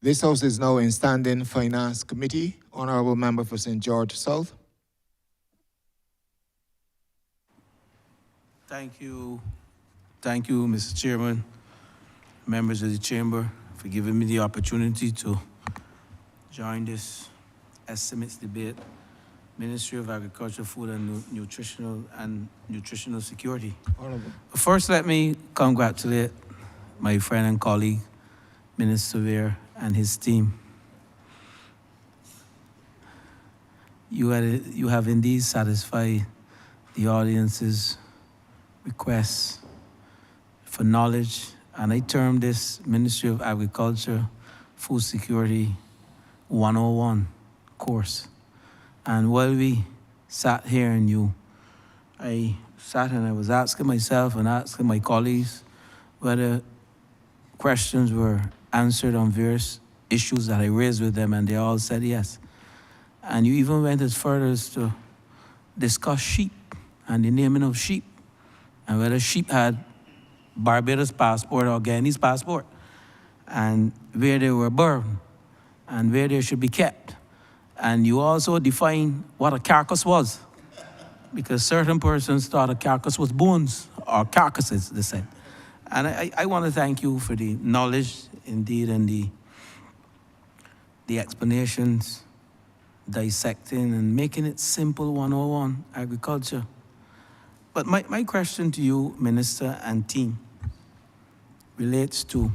This House is now in standing Finance Committee. Honourable Member for St. George South. Thank you, Mr. Chairman, members of the Chamber, for giving me the opportunity to join this estimates debate. Ministry of Agriculture, Food and Nutritional Security. Honourable. First, let me congratulate my friend and colleague, Minister Weir, and his team. You have indeed satisfied the audience's requests for knowledge, and I term this Ministry of Agriculture, Food Security 101 course. And while we sat here and I sat and I was asking myself and asking my colleagues whether questions were answered on various issues that I raised with them, and they all said yes. And you even went as far as to discuss sheep and the naming of sheep, and whether sheep had Barbados passport or Guyanese passport, and where they were born, and where they should be kept. And you also defined what a carcass was, because certain persons thought a carcass was bones, or carcasses, they said. And I want to thank you for the knowledge, indeed, and the explanations, dissecting and making it simple 101 agriculture. But my question to you, Minister and team, relates to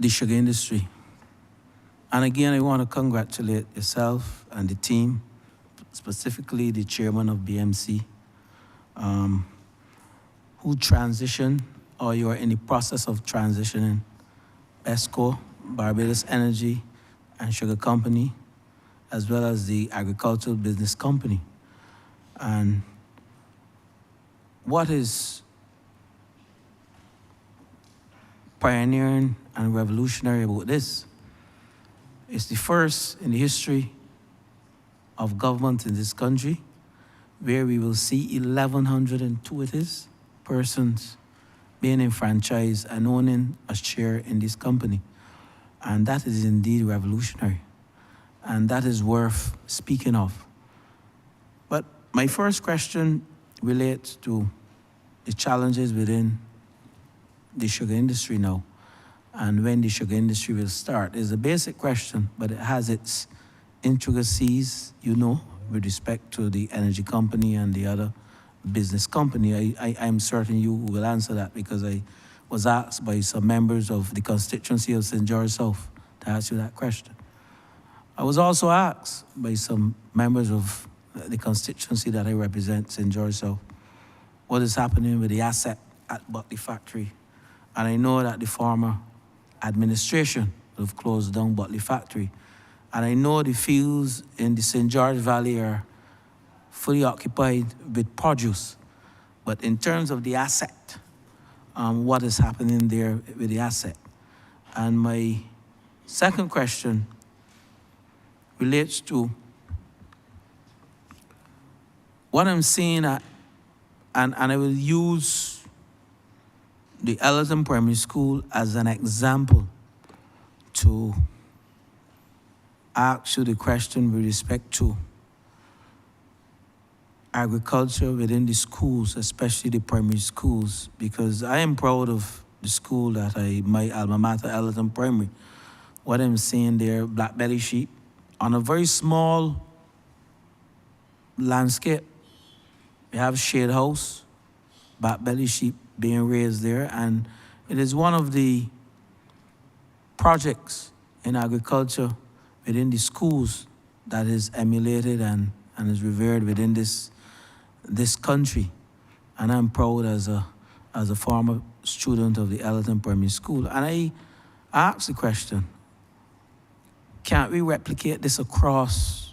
the sugar industry. And again, I want to congratulate yourself and the team, specifically the chairman of BMC, who transitioned, or you are in the process of transitioning, ESCO, Barbados Energy and Sugar Company, as well as the Agricultural Business Company. And what is pioneering and revolutionary about this? It's the first in the history of government in this country where we will see 1,102 persons being enfranchised and owning a share in this company. And that is indeed revolutionary. And that is worth speaking of. But my first question relates to the challenges within the sugar industry now, and when the sugar industry will start. It's a basic question, but it has its intricacies, with respect to the energy company and the other business company. I'm certain you will answer that, because I was asked by some members of the constituency of St. George South to ask you that question. I was also asked by some members of the constituency that I represent, St. George South, what is happening with the asset at Buckley Factory. And I know that the former administration have closed down Buckley Factory. And I know the fields in the St. George Valley are fully occupied with produce. But in terms of the asset, what is happening there with the asset? And my second question relates to what I'm seeing at, and I will use the Ellerton Primary School as an example to ask you the question with respect to agriculture within the schools, especially the primary schools, because I am proud of the school that my alma mater, Ellerton Primary. What I'm seeing there, black belly sheep, on a very small landscape. We have shade house, black belly sheep being raised there, and it is one of the projects in agriculture within the schools that is emulated and is revered within this country. And I'm proud as a former student of the Ellerton Primary School. And I asked the question, can't we replicate this across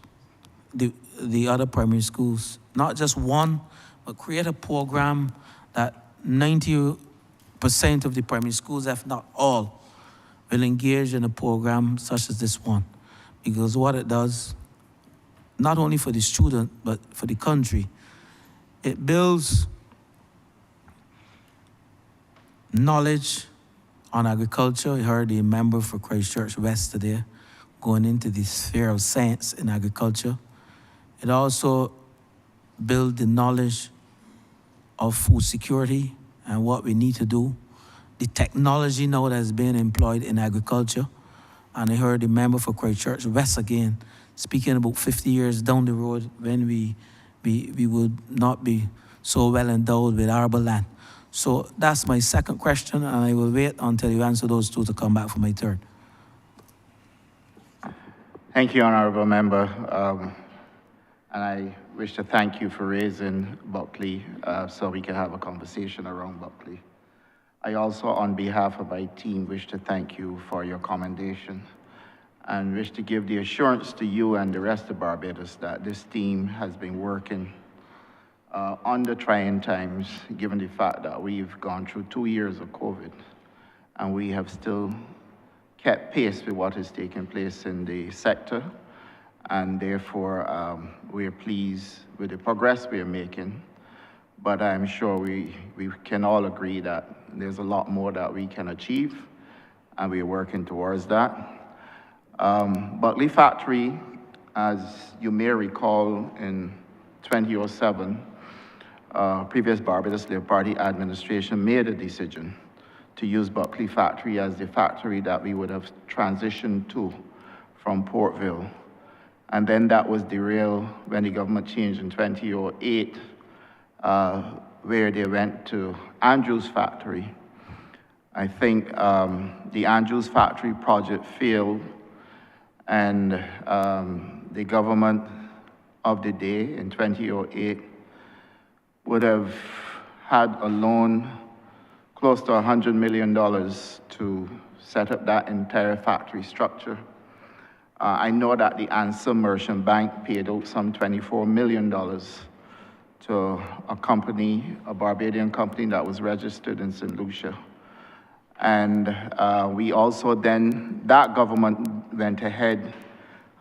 the other primary schools? Not just one, but create a program that 90% of the primary schools, if not all, will engage in a program such as this one. Because what it does, not only for the student, but for the country, it builds knowledge on agriculture. I heard the member for Christchurch West today going into the sphere of science in agriculture. It also builds the knowledge of food security and what we need to do. The technology now that is being employed in agriculture. And I heard the member for Christchurch West again speaking about 50 years down the road when we would not be so well endowed with arable land. So that's my second question, and I will wait until you answer those two to come back for my third. Thank you, Honourable Member. And I wish to thank you for raising Buckley so we can have a conversation around Buckley. I also, on behalf of my team, wish to thank you for your commendation and wish to give the assurance to you and the rest of Barbados that this team has been working under trying times, given the fact that we've gone through 2 years of COVID and we have still kept pace with what is taking place in the sector. And therefore, we are pleased with the progress we are making. But I'm sure we can all agree that there's a lot more that we can achieve, and we're working towards that. Buckley Factory, as you may recall, in 2007, previous Barbados Labour Party administration made a decision to use Buckley Factory as the factory that we would have transitioned to from Portville. And then that was derailed when the government changed in 2008, where they went to Andrews Factory. I think the Andrews Factory project failed, and the government of the day in 2008 would have had a loan close to $100 million to set up that entire factory structure. I know that the Answer Merchant Bank paid out some $24 million to a company, a Barbadian company that was registered in St. Lucia. And we also then, that government went ahead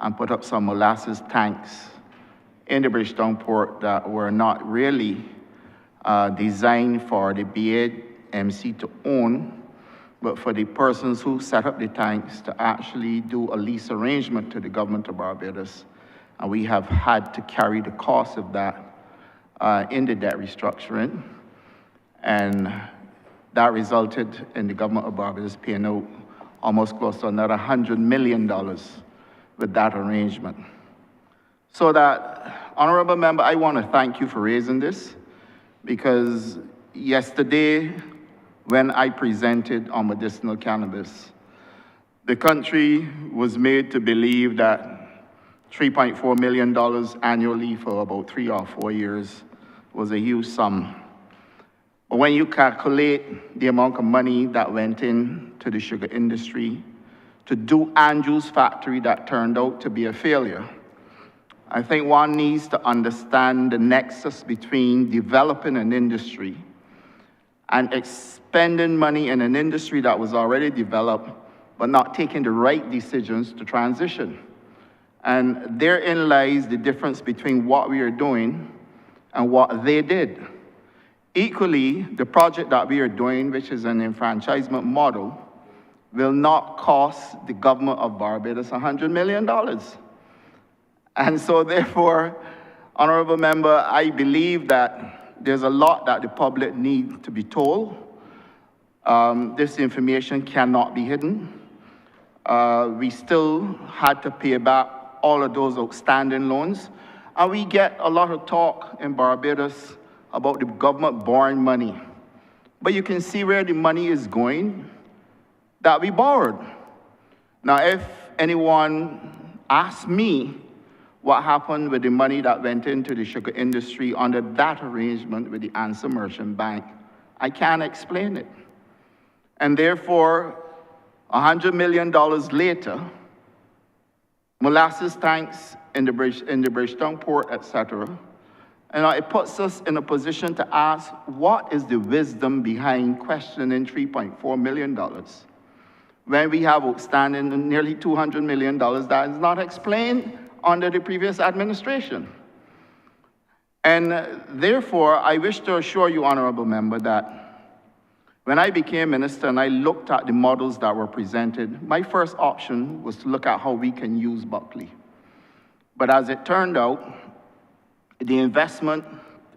and put up some molasses tanks in the Bridgetown port that were not really designed for the BAMC to own, but for the persons who set up the tanks to actually do a lease arrangement to the government of Barbados. And we have had to carry the cost of that in the debt restructuring. And that resulted in the government of Barbados paying out almost close to another $100 million with that arrangement. So that, Honourable Member, I want to thank you for raising this, because yesterday, when I presented on medicinal cannabis, the country was made to believe that $3.4 million annually for about 3 or 4 years was a huge sum. But when you calculate the amount of money that went into the sugar industry to do Andrews Factory that turned out to be a failure, I think one needs to understand the nexus between developing an industry and expending money in an industry that was already developed, but not taking the right decisions to transition. And therein lies the difference between what we are doing and what they did. Equally, the project that we are doing, which is an enfranchisement model, will not cost the government of Barbados $100 million. And so therefore, Honourable Member, I believe that there's a lot that the public needs to be told. This information cannot be hidden. We still had to pay back all of those outstanding loans. And we get a lot of talk in Barbados about the government borrowing money. But you can see where the money is going that we borrowed. Now, if anyone asks me what happened with the money that went into the sugar industry under that arrangement with the Answer Merchant Bank, I can't explain it. And therefore, $100 million later, molasses tanks in the Bridgetown port, etc. And it puts us in a position to ask, what is the wisdom behind questioning $3.4 million when we have outstanding nearly $200 million that is not explained under the previous administration? And therefore, I wish to assure you, Honourable Member, that When I became minister and I looked at the models that were presented, my first option was to look at how we can use Buckley. But as it turned out, the investment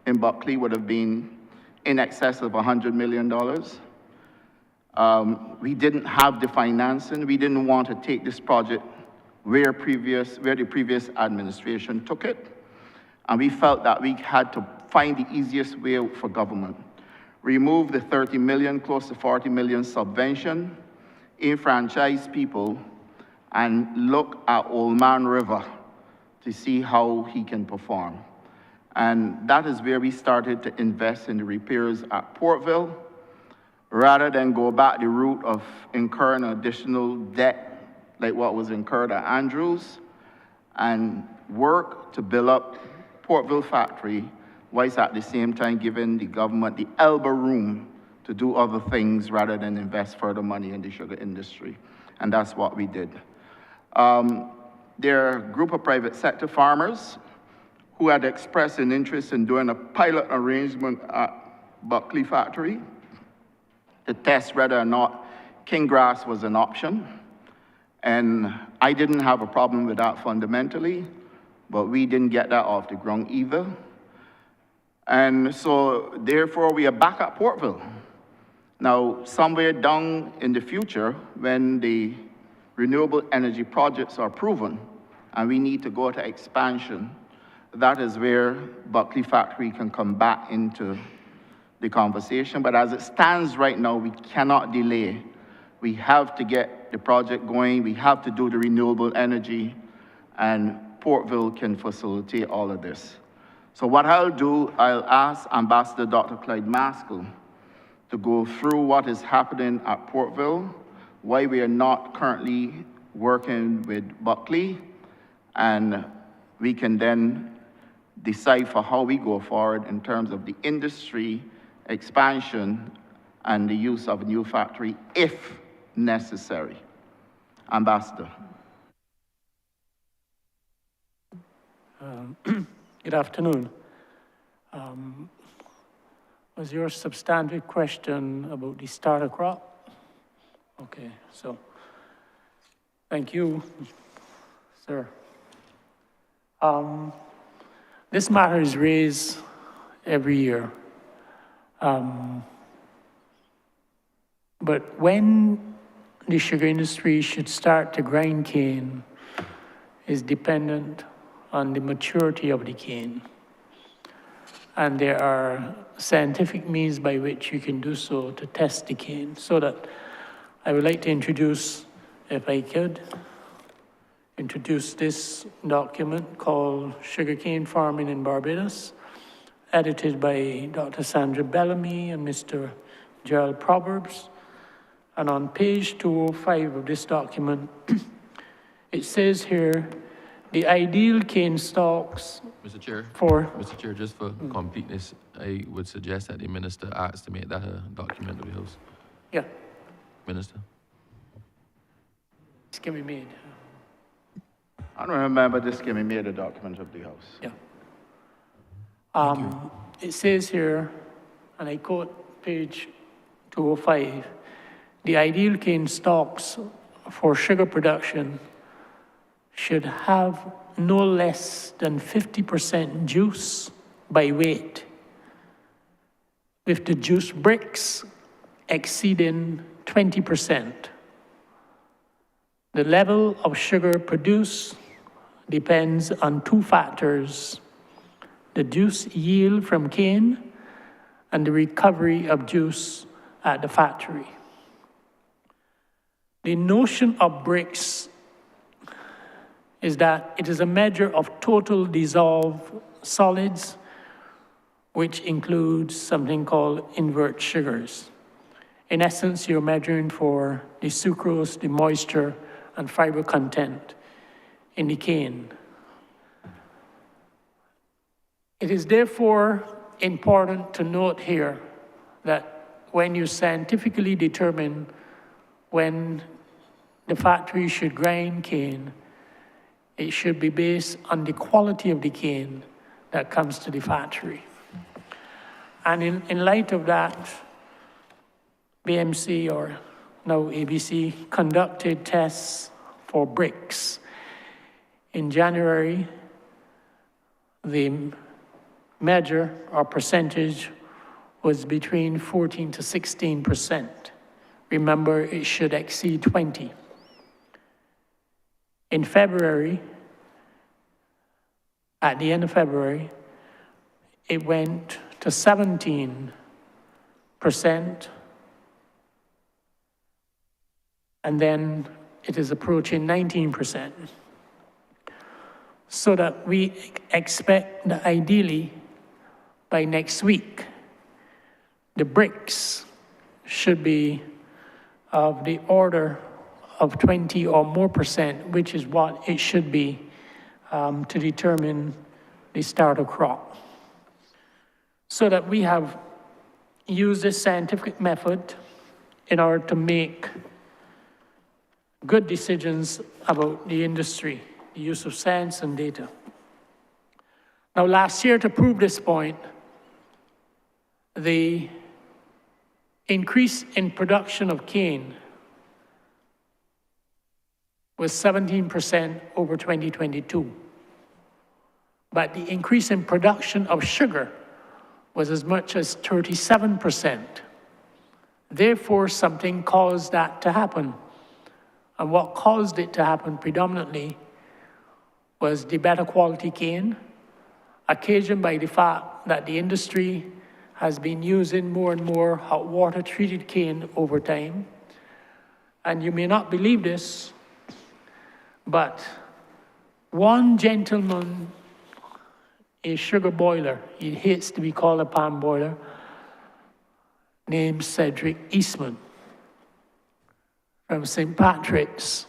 in Buckley would have been in excess of $100 million. We didn't have the financing. We didn't want to take this project where the previous administration took it. And we felt that we had to find the easiest way out for government. Remove the 30 million, close to 40 million subvention, enfranchise people, and look at Old Man River to see how he can perform. And that is where we started to invest in the repairs at Portville, rather than go back the route of incurring additional debt like what was incurred at Andrews, and work to build up Portville factory, whilst at the same time giving the government the elbow room to do other things rather than invest further money in the sugar industry. And that's what we did. There are a group of private sector farmers who had expressed an interest in doing a pilot arrangement at Buckley factory to test whether or not king grass was an option. And I didn't have a problem with that fundamentally, but we didn't get that off the ground either. And so therefore we are back at Portville. Now, somewhere down in the future, when the renewable energy projects are proven and we need to go to expansion, that is where Buckley factory can come back into the conversation. But as it stands right now, we cannot delay. We have to get the project going. We have to do the renewable energy, and Portville can facilitate all of this. So what I'll do, I'll ask Ambassador Dr. Clyde Maskell to go through what is happening at Portville, why we are not currently working with Buckley, and we can then decipher how we go forward in terms of the industry expansion and the use of a new factory if necessary. Ambassador. Good afternoon. Was your substantive question about the starter crop? Okay, so thank you, sir. This matter is raised every year. But when the sugar industry should start to grind cane is dependent on the maturity of the cane. And there are scientific means by which you can do so to test the cane. So that I would like to introduce, if I could, introduce this document called Sugarcane Farming in Barbados, edited by Dr. Sandra Bellamy and Mr. Gerald Proverbs. And on page 205 of this document, it says here, the ideal cane stalks Mr. Chair, Mr. Chair, just for completeness, I would suggest that the minister asks to make that a document of the House. Yeah. Minister. This can be made. I don't remember this can be made a document of the House. Yeah. It says here, and I quote page 205, the ideal cane stalks for sugar production should have no less than 50% juice by weight, with the juice bricks exceeding 20%. The level of sugar produced depends on two factors: the juice yield from cane and the recovery of juice at the factory. The notion of bricks is that it is a measure of total dissolved solids, which includes something called invert sugars. In essence, you're measuring for the sucrose, the moisture, and fiber content in the cane. It is therefore important to note here that when you scientifically determine when the factory should grind cane, it should be based on the quality of the cane that comes to the factory. And in light of that, BMC, or now ABC, conducted tests for bricks. In January, the measure or percentage was between 14 to 16%. Remember, it should exceed 20. In February, at the end of February, it went to 17%, and then it is approaching 19%. So that we expect that ideally by next week, the bricks should be of the order of 20 or more percent, which is what it should be to determine the start of crop. So that we have used this scientific method in order to make good decisions about the industry, the use of science and data. Now, last year, to prove this point, the increase in production of cane was 17% over 2022. But the increase in production of sugar was as much as 37%. Therefore, something caused that to happen. And what caused it to happen predominantly was the better quality cane, occasioned by the fact that the industry has been using more and more hot water treated cane over time. And you may not believe this, but one gentleman, a sugar boiler, he hates to be called a palm boiler, named Cedric Eastman from St. Patrick's,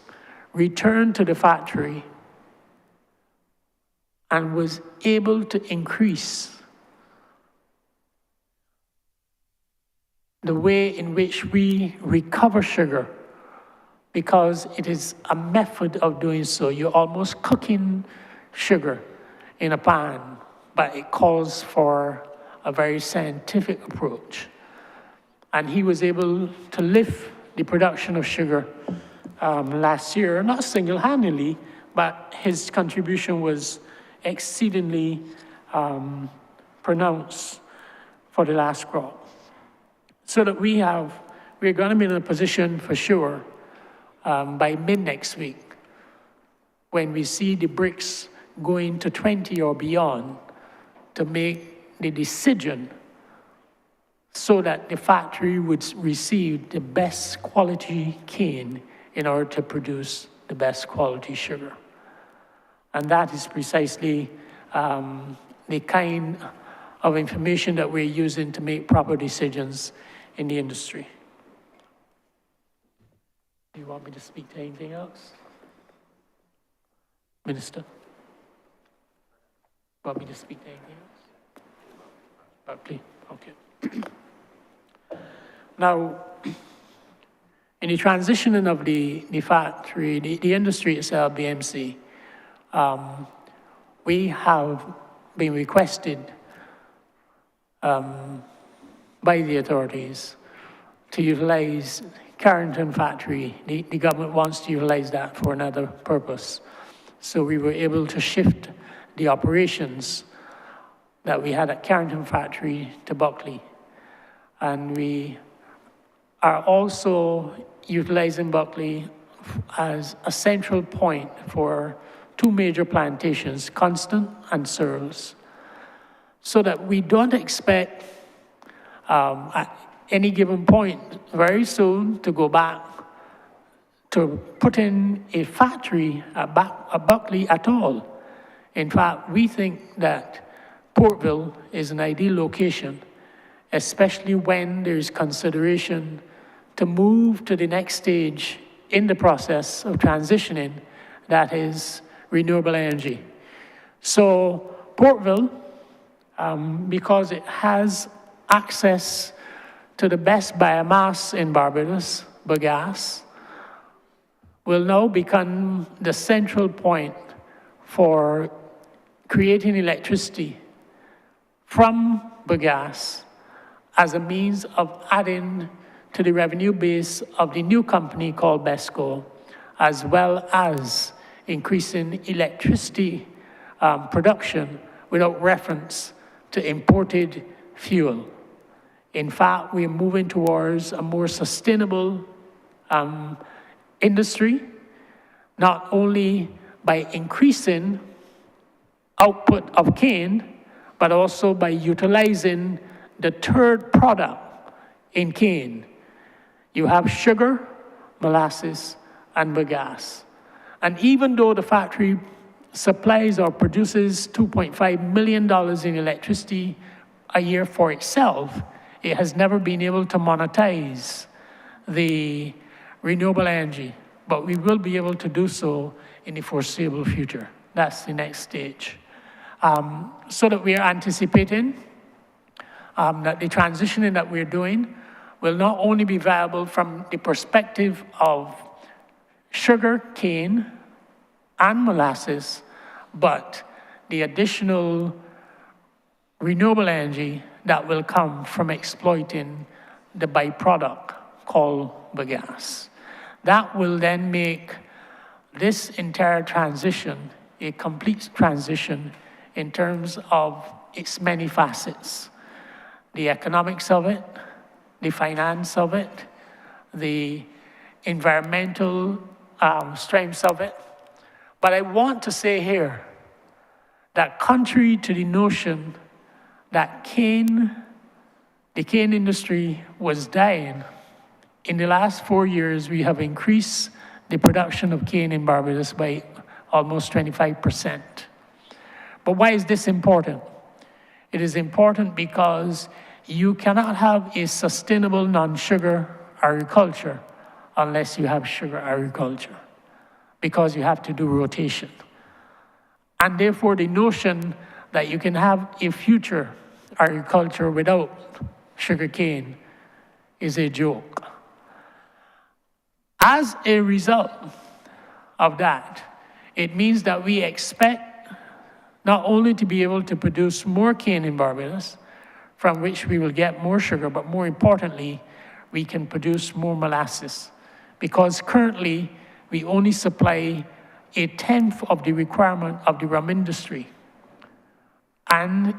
returned to the factory and was able to increase the way in which we recover sugar, because it is a method of doing so. You're almost cooking sugar in a pan, but it calls for a very scientific approach. And he was able to lift the production of sugar last year, not single-handedly, but his contribution was exceedingly pronounced for the last crop. So that we're going to be in a position for sure by mid-next week, when we see the bricks going to 20 or beyond, to make the decision so that the factory would receive the best quality cane in order to produce the best quality sugar. And that is precisely the kind of information that we're using to make proper decisions in the industry. Do you want me to speak to anything else? Minister? Want me to speak to anything else? Berkeley, okay. Now, in the transitioning of the factory, the industry itself, BMC, we have been requested by the authorities to utilize Carrington factory. The government wants to utilize that for another purpose. So we were able to shift the operations that we had at Carrington factory to Buckley. And we are also utilizing Buckley as a central point for two major plantations, Constant and Searles, so that we don't expect at any given point very soon to go back to put in a factory at Buckley at all. In fact, we think that Portville is an ideal location, especially when there's consideration to move to the next stage in the process of transitioning, that is renewable energy. So Portville, because it has access to the best biomass in Barbados, bagasse, will now become the central point for creating electricity from bagasse as a means of adding to the revenue base of the new company called BESCO, as well as increasing electricity production without reference to imported fuel. In fact, we're moving towards a more sustainable industry, not only by increasing output of cane, but also by utilizing the third product in cane. You have sugar, molasses, and bagasse. And even though the factory supplies or produces $2.5 million in electricity a year for itself, it has never been able to monetize the renewable energy, but we will be able to do so in the foreseeable future. That's the next stage. So that we are anticipating that the transitioning that we're doing will not only be viable from the perspective of sugar cane and molasses, but the additional renewable energy that will come from exploiting the byproduct called bagasse. That will then make this entire transition a complete transition in terms of its many facets. The economics of it, the finance of it, the environmental strengths of it. But I want to say here that contrary to the notion that the cane industry was dying, in the last 4 years, we have increased the production of cane in Barbados by almost 25%. But why is this important? It is important because you cannot have a sustainable non-sugar agriculture unless you have sugar agriculture, because you have to do rotation. And therefore, the notion that you can have a future agriculture without sugarcane is a joke. As a result of that, it means that we expect not only to be able to produce more cane in Barbados, from which we will get more sugar, but more importantly, we can produce more molasses. Because currently, we only supply 1/10 of the requirement of the rum industry. And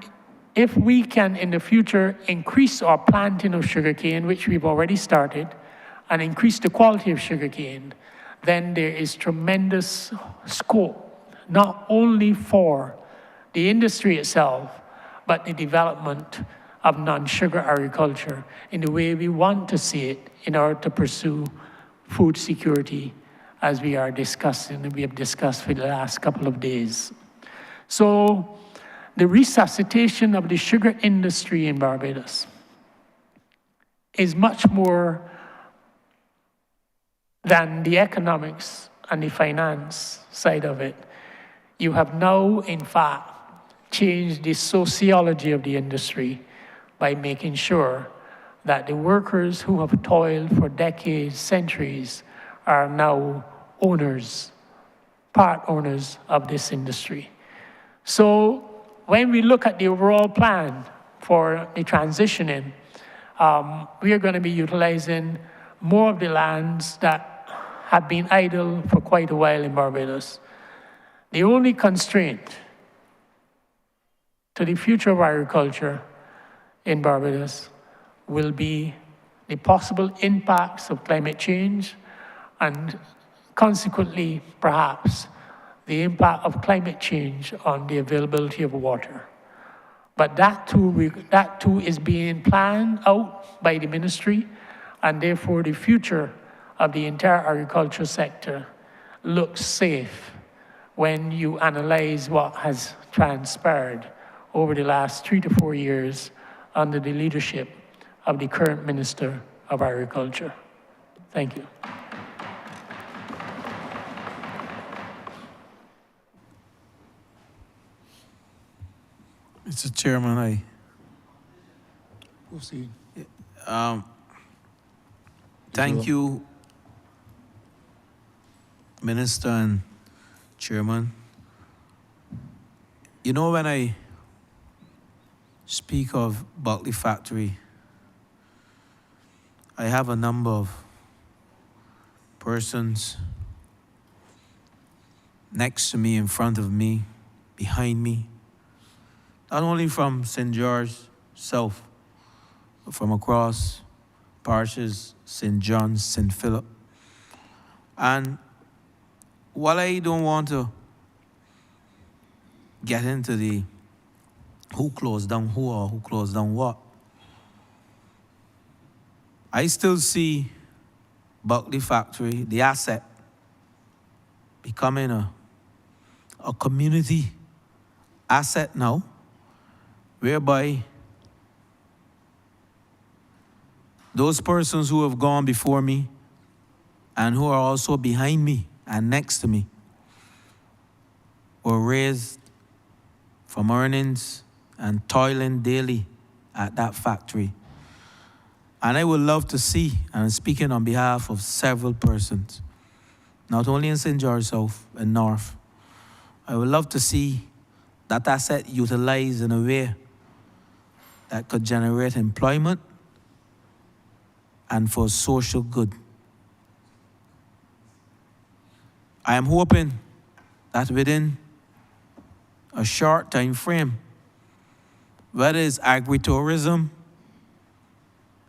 if we can, in the future, increase our planting of sugarcane, which we've already started, and increase the quality of sugarcane, then there is tremendous scope, not only for the industry itself, but the development of non-sugar agriculture in the way we want to see it in order to pursue food security, as we are discussing, and we have discussed for the last couple of days. So the resuscitation of the sugar industry in Barbados is much more than the economics and the finance side of it. You have now, in fact, changed the sociology of the industry by making sure that the workers who have toiled for decades, centuries, are now owners, part owners of this industry. So when we look at the overall plan for the transitioning, we are going to be utilizing more of the lands that have been idle for quite a while in Barbados. The only constraint to the future of agriculture in Barbados will be the possible impacts of climate change and consequently, perhaps, the impact of climate change on the availability of water. But that too is being planned out by the ministry, and therefore the future of the entire agriculture sector looks safe when you analyze what has transpired over the last 3 to 4 years under the leadership of the current Minister of Agriculture. Thank you. Mr. Chairman, Proceed. thank you, Minister and Chairman. You know, when I speak of Buckley Factory, I have a number of persons next to me, in front of me, behind me, not only from St. George South, but from across parishes, St. John's, St. Philip. And while I don't want to get into the who closed down who or who closed down what, I still see Buckley Factory, the asset, becoming a community asset now, whereby those persons who have gone before me and who are also behind me and next to me were raised from earnings and toiling daily at that factory. And I would love to see, and I'm speaking on behalf of several persons, not only in St. George South and North, I would love to see that asset utilized in a way that could generate employment and for social good. I am hoping that within a short time frame, whether it's agritourism,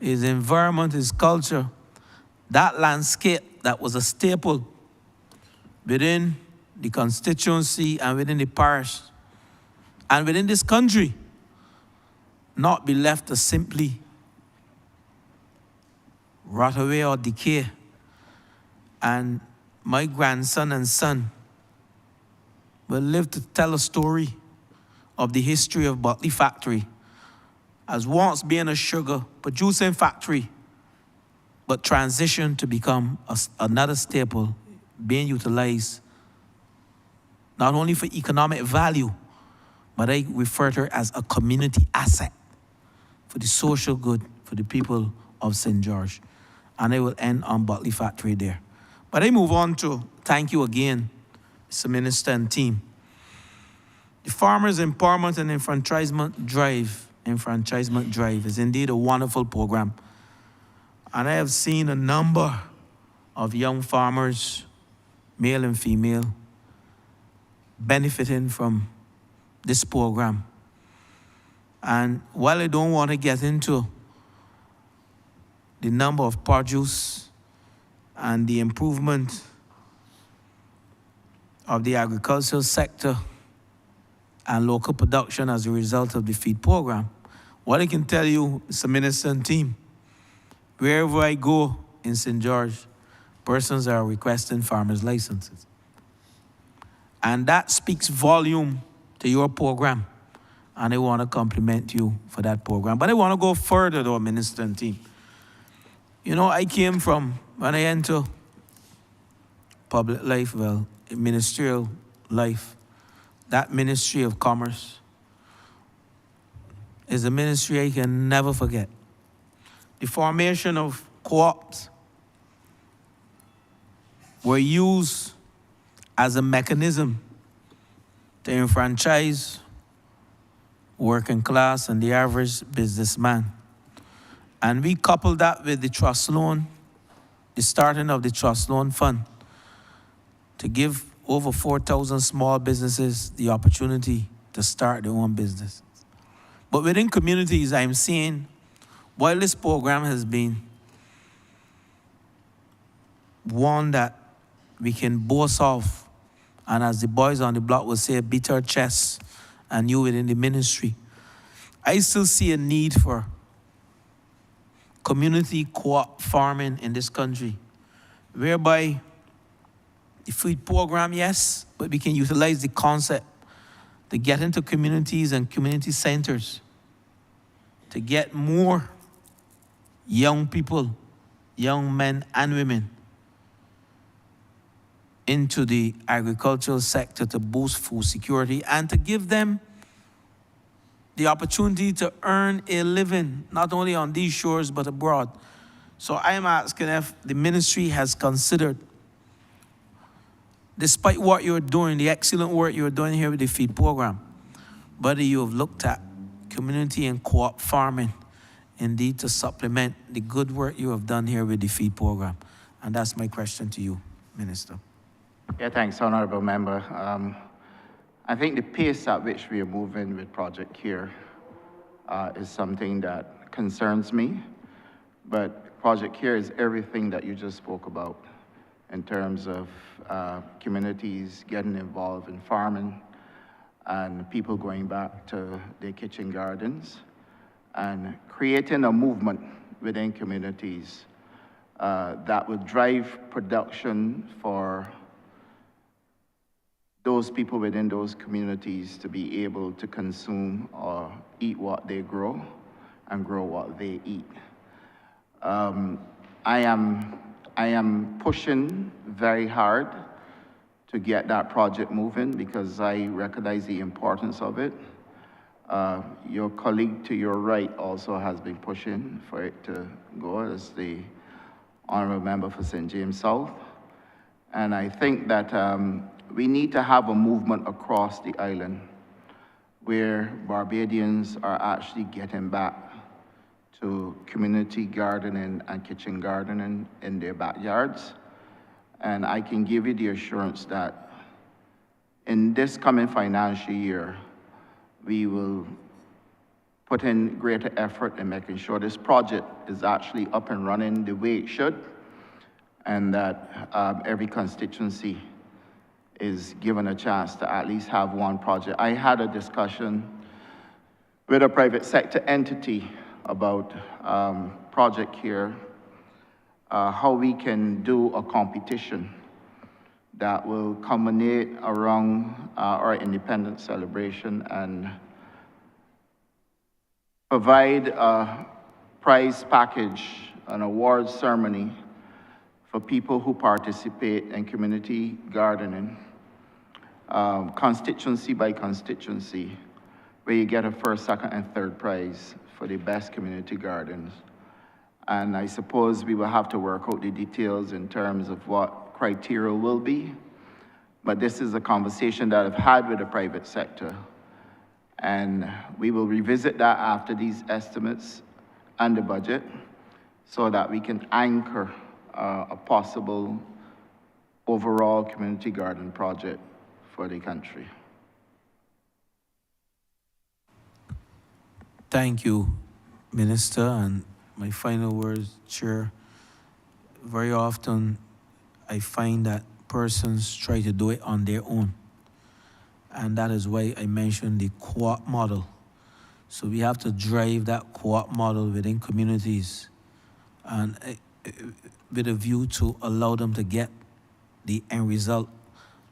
is environment, is culture, that landscape that was a staple within the constituency and within the parish and within this country, not be left to simply rot away or decay. And my grandson and son will live to tell a story of the history of Buckley Factory as once being a sugar producing factory, but transitioned to become another staple being utilized not only for economic value, but I refer to it as a community asset for the social good for the people of St. George. And I will end on Buckley Factory there. But I move on to thank you again, Mr. Minister and team. The Farmers Empowerment and Enfranchisement Drive is indeed a wonderful program. And I have seen a number of young farmers, male and female, benefiting from this program. And while I don't want to get into the number of produce and the improvement of the agricultural sector and local production as a result of the feed program, what I can tell you, Mr. Minister and team, wherever I go in St. George, persons are requesting farmers' licenses. And that speaks volume to your program. And I want to compliment you for that program. But I want to go further, though, Minister and team. You know, I came from, when I entered public life, well, ministerial life, that Ministry of Commerce is a ministry I can never forget. The formation of co-ops were used as a mechanism to enfranchise working class and the average businessman. And we coupled that with the trust loan, the starting of the trust loan fund, to give over 4,000 small businesses the opportunity to start their own business. But within communities, I'm seeing, while this program has been one that we can boast of, and as the boys on the block will say, beat our chests, and you within the ministry, I still see a need for community co-op farming in this country, whereby the food program, yes, but we can utilize the concept to get into communities and community centers to get more young people, young men and women into the agricultural sector to boost food security and to give them the opportunity to earn a living, not only on these shores, but abroad. So I am asking if the ministry has considered, despite what you're doing, the excellent work you're doing here with the feed program, whether you have looked at community and co-op farming indeed to supplement the good work you have done here with the feed program. And that's my question to you, Minister. Yeah, thanks, Honourable Member. I think the pace at which we are moving with Project CARE is something that concerns me, but Project CARE is everything that you just spoke about in terms of communities getting involved in farming and people going back to their kitchen gardens and creating a movement within communities that would drive production for those people within those communities to be able to consume or eat what they grow and grow what they eat. I am pushing very hard to get that project moving because I recognize the importance of it. Your colleague to your right also has been pushing for it to go as the Honourable Member for St. James South. And I think that we need to have a movement across the island where Barbadians are actually getting back to community gardening and kitchen gardening in their backyards. And I can give you the assurance that in this coming financial year, we will put in greater effort in making sure this project is actually up and running the way it should, and that every constituency is given a chance to at least have one project. I had a discussion with a private sector entity about Project CARE, how we can do a competition that will culminate around our independence celebration and provide a prize package, an awards ceremony for people who participate in community gardening, constituency by constituency, where you get a first, second, and third prize for the best community gardens. And I suppose we will have to work out the details in terms of what criteria will be, but this is a conversation that I've had with the private sector, and we will revisit that after these estimates and the budget so that we can anchor a possible overall community garden project for the country. Thank you, Minister. And my final words, Chair. Very often, I find that persons try to do it on their own. And that is why I mentioned the co-op model. So we have to drive that co-op model within communities and with a view to allow them to get the end result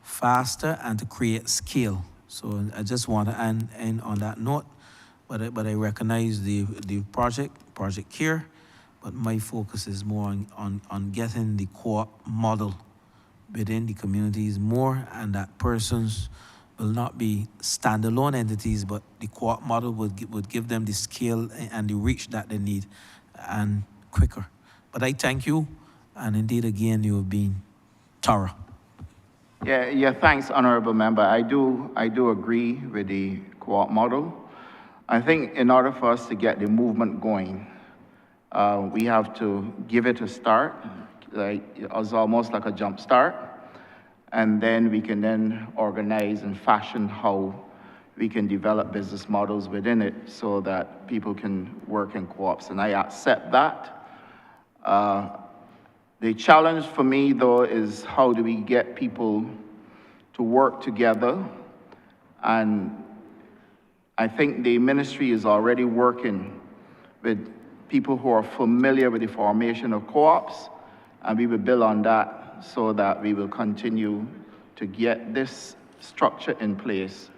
faster and to create scale. So I just want to end on that note, but I recognize the Project CARE, but my focus is more on getting the co-op model within the communities more, and that persons will not be standalone entities, but the co-op model would give them the scale and the reach that they need and quicker. But I thank you, and indeed, again, you have been thorough. Yeah, thanks, Honourable Member. I do agree with the co-op model. I think in order for us to get the movement going, we have to give it a start, like it's almost like a jump start, and then we can then organize and fashion how we can develop business models within it so that people can work in co-ops, and I accept that. The challenge for me, though, is how do we get people to work together? And I think the ministry is already working with people who are familiar with the formation of co-ops, and we will build on that so that we will continue to get this structure in place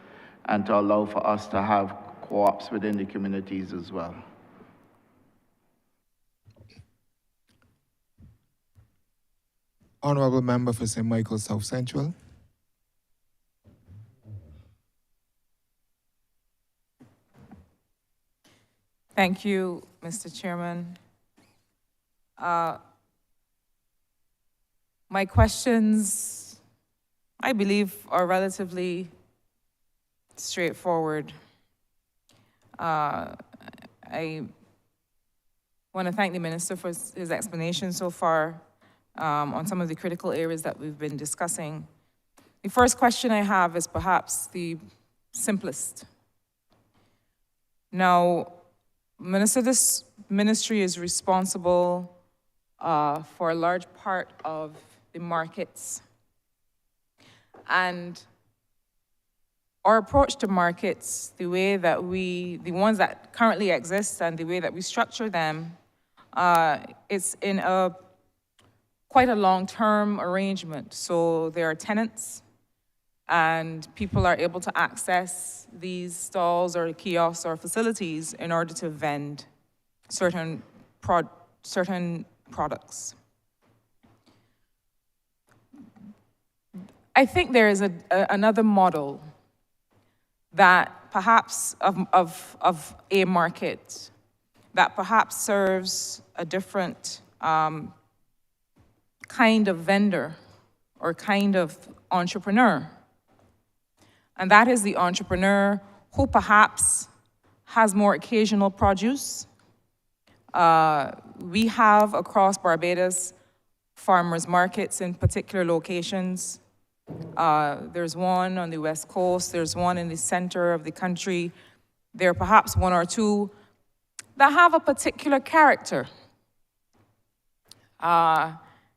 and to allow for us to have co-ops within the communities as well. Honourable Member for St. Michael South Central. Thank you, Mr. Chairman. My questions, I believe, are relatively straightforward. I want to thank the Minister for his explanation so far on some of the critical areas that we've been discussing. The first question I have is perhaps the simplest. Now, Minister, this ministry is responsible for a large part of the markets. And our approach to markets, the way that the ones that currently exist and the way that we structure them, it's in quite a long-term arrangement. So there are tenants, and people are able to access these stalls or kiosks or facilities in order to vend certain products. I think there is another model that perhaps of a market that perhaps serves a different kind of vendor or kind of entrepreneur. And that is the entrepreneur who perhaps has more occasional produce. We have across Barbados farmers markets in particular locations. There's one on the West Coast, there's one in the center of the country. There are perhaps one or two that have a particular character.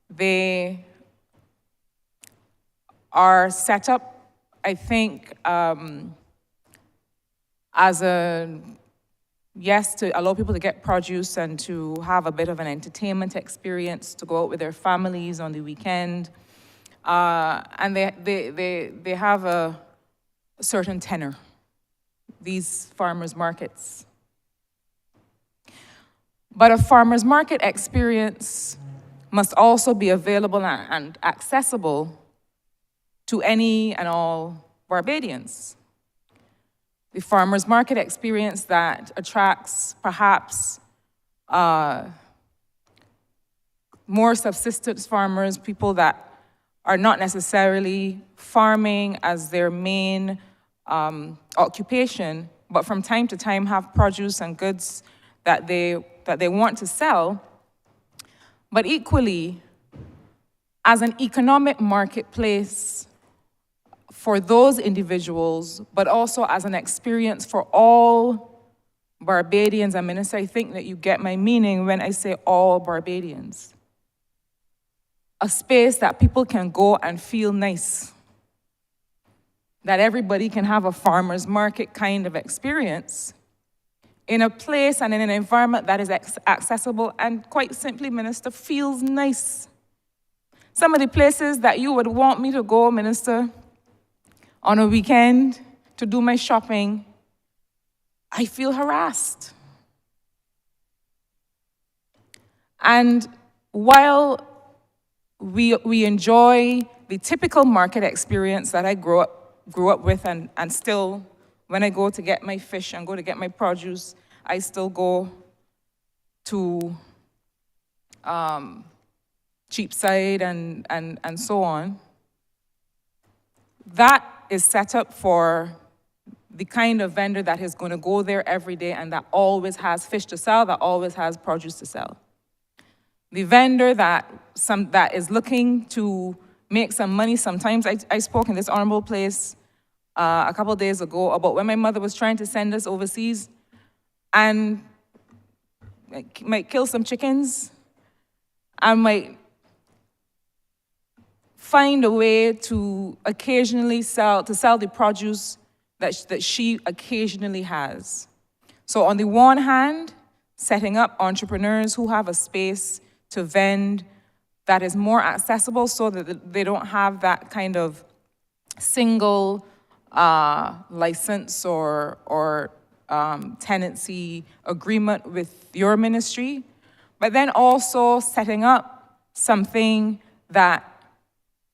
They are set up, I think, as to allow people to get produce and to have a bit of an entertainment experience, to go out with their families on the weekend. And they have a certain tenor, these farmers markets. But a farmers market experience must also be available and accessible to any and all Barbadians. The farmers market experience that attracts perhaps more subsistence farmers, people that are not necessarily farming as their main occupation, but from time to time have produce and goods that they want to sell. But equally, as an economic marketplace for those individuals, but also as an experience for all Barbadians. And Minister, I think that you get my meaning when I say all Barbadians. A space that people can go and feel nice. That everybody can have a farmer's market kind of experience in a place and in an environment that is accessible and, quite simply, Minister, feels nice. Some of the places that you would want me to go, Minister, on a weekend to do my shopping, I feel harassed. And while we enjoy the typical market experience that I grew up with and still, when I go to get my fish and go to get my produce, I still go to Cheapside and so on. That is set up for the kind of vendor that is going to go there every day and that always has fish to sell, that always has produce to sell. The vendor that is looking to make some money. Sometimes I spoke in this honorable place a couple of days ago about when my mother was trying to send us overseas and might kill some chickens and might find a way to occasionally sell the produce that she occasionally has. So on the one hand, setting up entrepreneurs who have a space to vend that is more accessible so that they don't have that kind of single license or tenancy agreement with your ministry, but then also setting up something that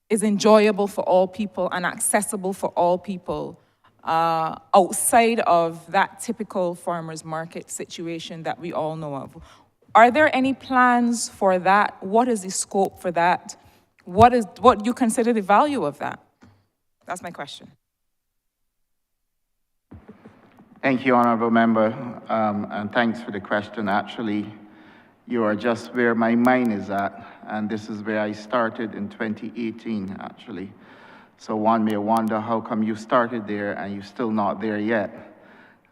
is enjoyable for all people and accessible for all people outside of that typical farmers market situation that we all know of. Are there any plans for that? What is the scope for that? What do you consider the value of that? That's my question. Thank you, Honourable Member, and thanks for the question. Actually, you are just where my mind is at, and this is where I started in 2018, actually. So one may wonder, how come you started there and you're still not there yet?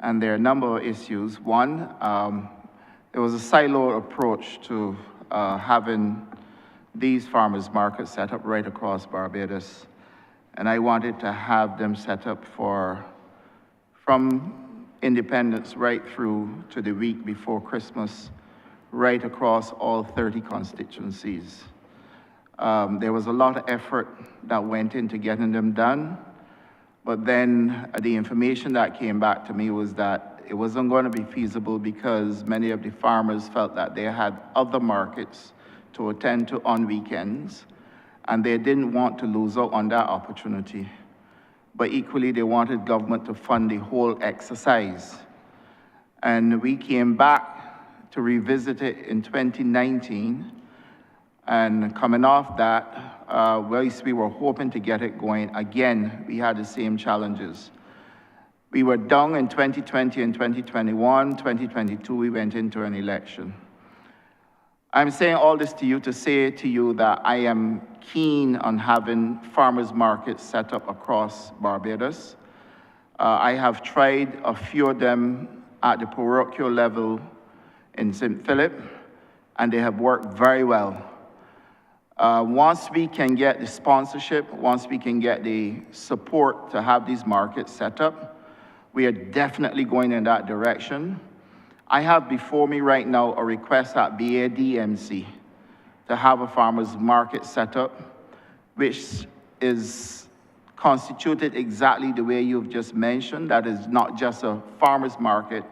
And there are a number of issues. One, there was a silo approach to having these farmers markets set up right across Barbados. And I wanted to have them set up from independence right through to the week before Christmas, right across all 30 constituencies. There was a lot of effort that went into getting them done, but then the information that came back to me was that it wasn't going to be feasible because many of the farmers felt that they had other markets to attend to on weekends, and they didn't want to lose out on that opportunity. But equally, they wanted government to fund the whole exercise. And we came back to revisit it in 2019, and coming off that, whilst we were hoping to get it going, again, we had the same challenges. We were down in 2020 and 2021. 2022, we went into an election. I'm saying all this to you to say to you that I am keen on having farmers markets set up across Barbados. I have tried a few of them at the parochial level in St. Philip, and they have worked very well. Once we can get the sponsorship, once we can get the support to have these markets set up, we are definitely going in that direction. I have before me right now a request at BADMC to have a farmers market set up, which is constituted exactly the way you've just mentioned. That is not just a farmers market,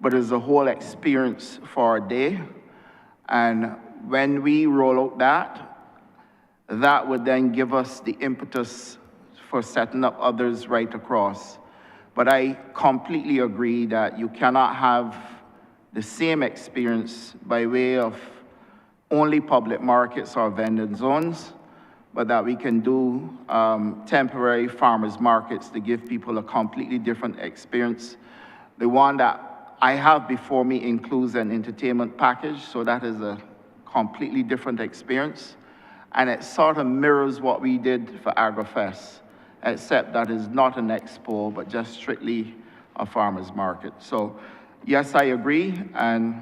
but is a whole experience for a day. And when we roll out that would then give us the impetus for setting up others right across. But I completely agree that you cannot have the same experience by way of only public markets or vending zones, but that we can do temporary farmers markets to give people a completely different experience. The one that I have before me includes an entertainment package, so that is a completely different experience. And it sort of mirrors what we did for AgriFest, except that is not an expo, but just strictly a farmer's market. So yes, I agree, and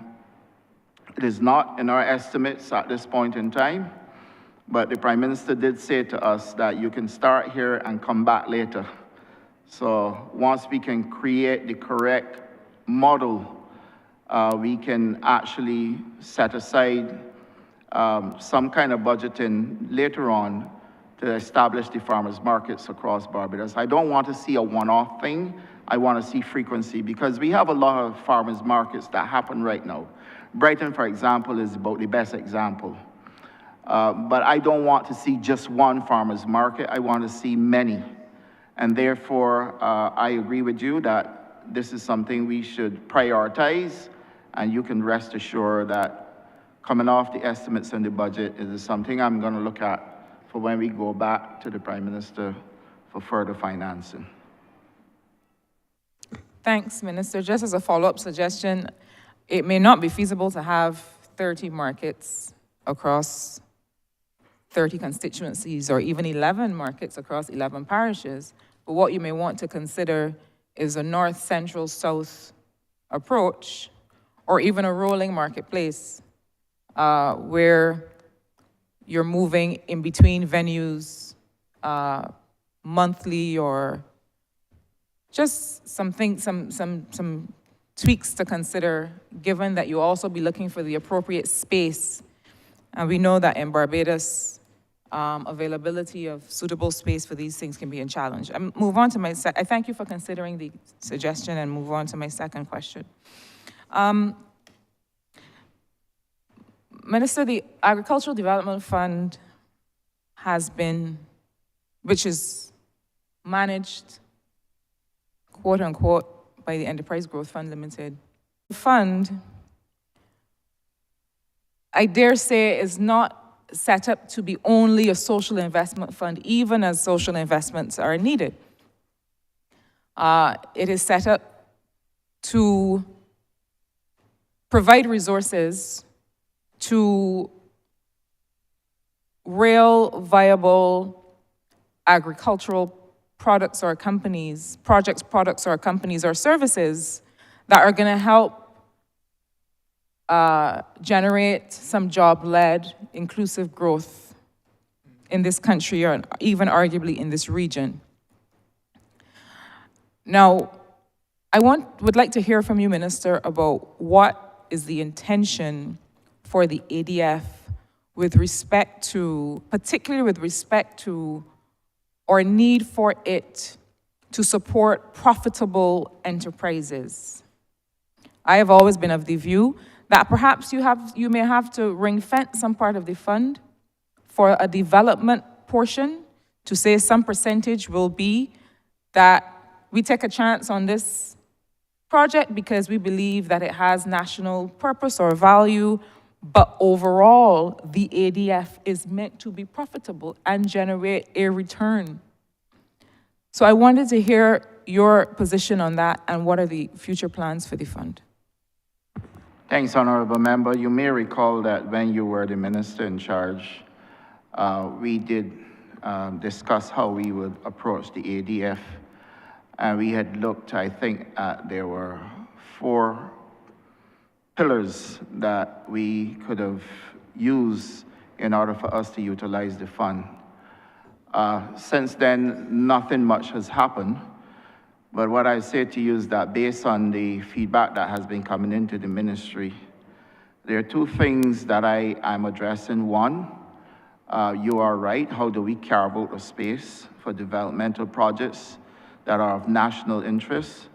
it is not in our estimates at this point in time, but the Prime Minister did say to us that you can start here and come back later. So once we can create the correct model, we can actually set aside some kind of budgeting later on to establish the farmers markets across Barbados. I don't want to see a one-off thing. I want to see frequency, because we have a lot of farmers markets that happen right now. Brighton, for example, is about the best example. But I don't want to see just one farmers market. I want to see many. And therefore, I agree with you that this is something we should prioritize, and you can rest assured that coming off the estimates in the budget is something I'm going to look at for when we go back to the Prime Minister for further financing. Thanks, Minister. Just as a follow-up suggestion, it may not be feasible to have 30 markets across 30 constituencies or even 11 markets across 11 parishes. But what you may want to consider is a north, central, south approach, or even a rolling marketplace where you're moving in between venues monthly, or just some tweaks to consider, given that you also be looking for the appropriate space. And we know that in Barbados, availability of suitable space for these things can be a challenge. I thank you for considering the suggestion, and move on to my second question. Minister, the Agricultural Development Fund has been, which is managed, quote unquote, by the Enterprise Growth Fund Limited. The fund, I dare say, is not set up to be only a social investment fund, even as social investments are needed. It is set up to provide resources to real viable agricultural products or companies, products or companies or services that are going to help generate some job-led, inclusive growth in this country or even arguably in this region. Now, I would like to hear from you, Minister, about what is the intention for the ADF with respect to, particularly with respect to, or need for it to support profitable enterprises. I have always been of the view that perhaps you may have to ring-fence some part of the fund for a development portion to say some percentage will be that we take a chance on this project because we believe that it has national purpose or value, but overall, the ADF is meant to be profitable and generate a return. So I wanted to hear your position on that and what are the future plans for the fund? Thanks, Honourable Member. You may recall that when you were the Minister in charge, we did discuss how we would approach the ADF. And we had looked, I think, there were 4 pillars that we could have used in order for us to utilize the fund. Since then, nothing much has happened. But what I say to you is that based on the feedback that has been coming into the ministry, there are 2 things that I'm addressing. One, you are right, how do we carve out a space for developmental projects that are of national interest?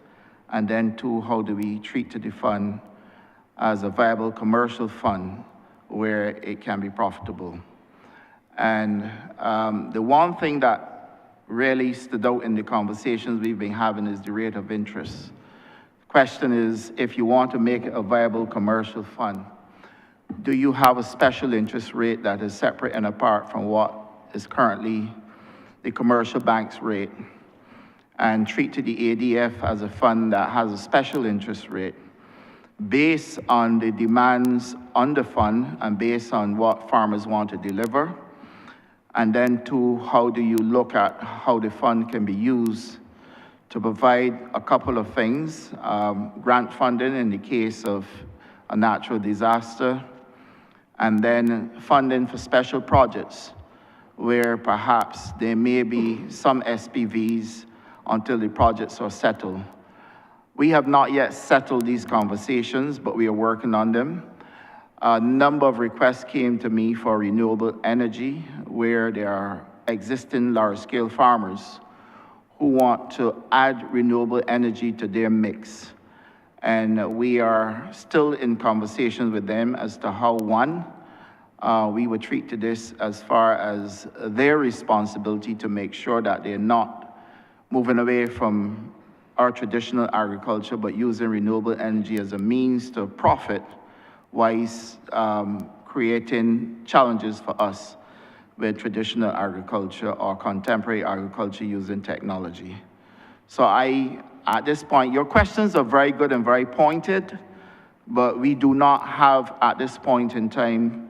And then 2, how do we treat the fund as a viable commercial fund where it can be profitable? And the one thing that really stood out in the conversations we've been having is the rate of interest. The question is, if you want to make it a viable commercial fund, do you have a special interest rate that is separate and apart from what is currently the commercial bank's rate, and treat the ADF as a fund that has a special interest rate based on the demands on the fund and based on what farmers want to deliver? And then 2, how do you look at how the fund can be used to provide a couple of things, grant funding in the case of a natural disaster, and then funding for special projects where perhaps there may be some SPVs until the projects are settled. We have not yet settled these conversations, but we are working on them. A number of requests came to me for renewable energy, where there are existing large-scale farmers who want to add renewable energy to their mix. And we are still in conversations with them as to how, one, we would treat this as far as their responsibility to make sure that they're not moving away from our traditional agriculture, but using renewable energy as a means to profit, while creating challenges for us with traditional agriculture or contemporary agriculture using technology. So at this point, your questions are very good and very pointed, but we do not have, at this point in time,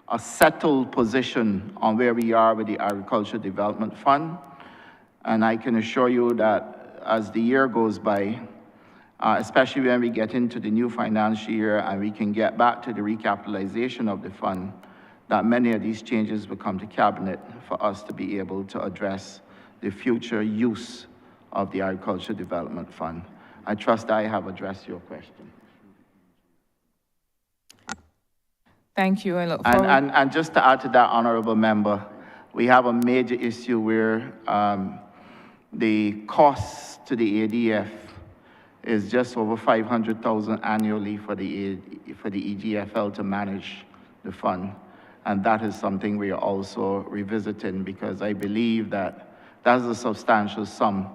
a settled position on where we are with the Agriculture Development Fund. And I can assure you that as the year goes by, especially when we get into the new financial year and we can get back to the recapitalization of the fund, that many of these changes will come to cabinet for us to be able to address the future use of the Agriculture Development Fund. I trust I have addressed your question. Thank you. I look forward. And just to add to that, Honourable Member, we have a major issue where the cost to the ADF is just over $500,000 annually for the EGFL to manage the fund. And that is something we are also revisiting, because I believe that that's a substantial sum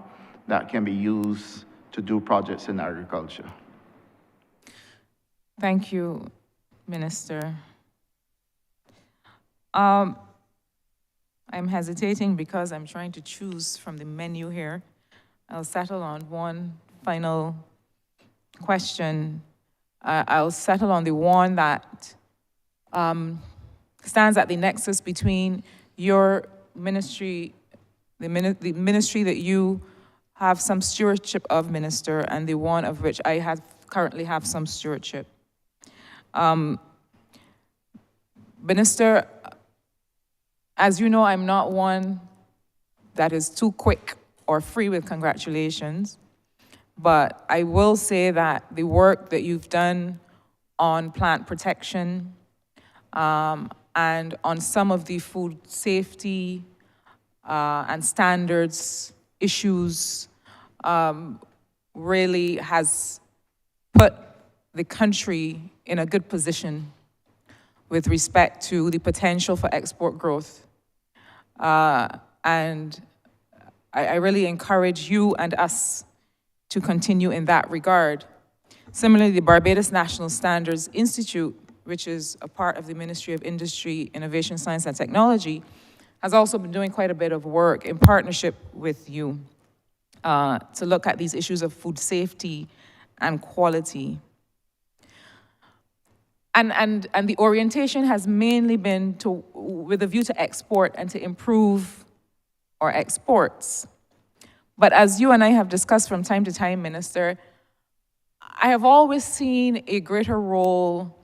that can be used to do projects in agriculture. Thank you, Minister. I'm hesitating because I'm trying to choose from the menu here. I'll settle on one final question. I'll settle on the one that stands at the nexus between your ministry, the ministry that you have some stewardship of, Minister, and the one of which I currently have some stewardship. Minister, as you know, I'm not one that is too quick or free with congratulations, but I will say that the work that you've done on plant protection and on some of the food safety and standards issues really has put the country in a good position with respect to the potential for export growth. And I really encourage you and us to continue in that regard. Similarly, the Barbados National Standards Institute, which is a part of the Ministry of Industry, Innovation, Science and Technology, has also been doing quite a bit of work in partnership with you to look at these issues of food safety and quality. And the orientation has mainly been with a view to export and to improve our exports. But as you and I have discussed from time to time, Minister, I have always seen a greater role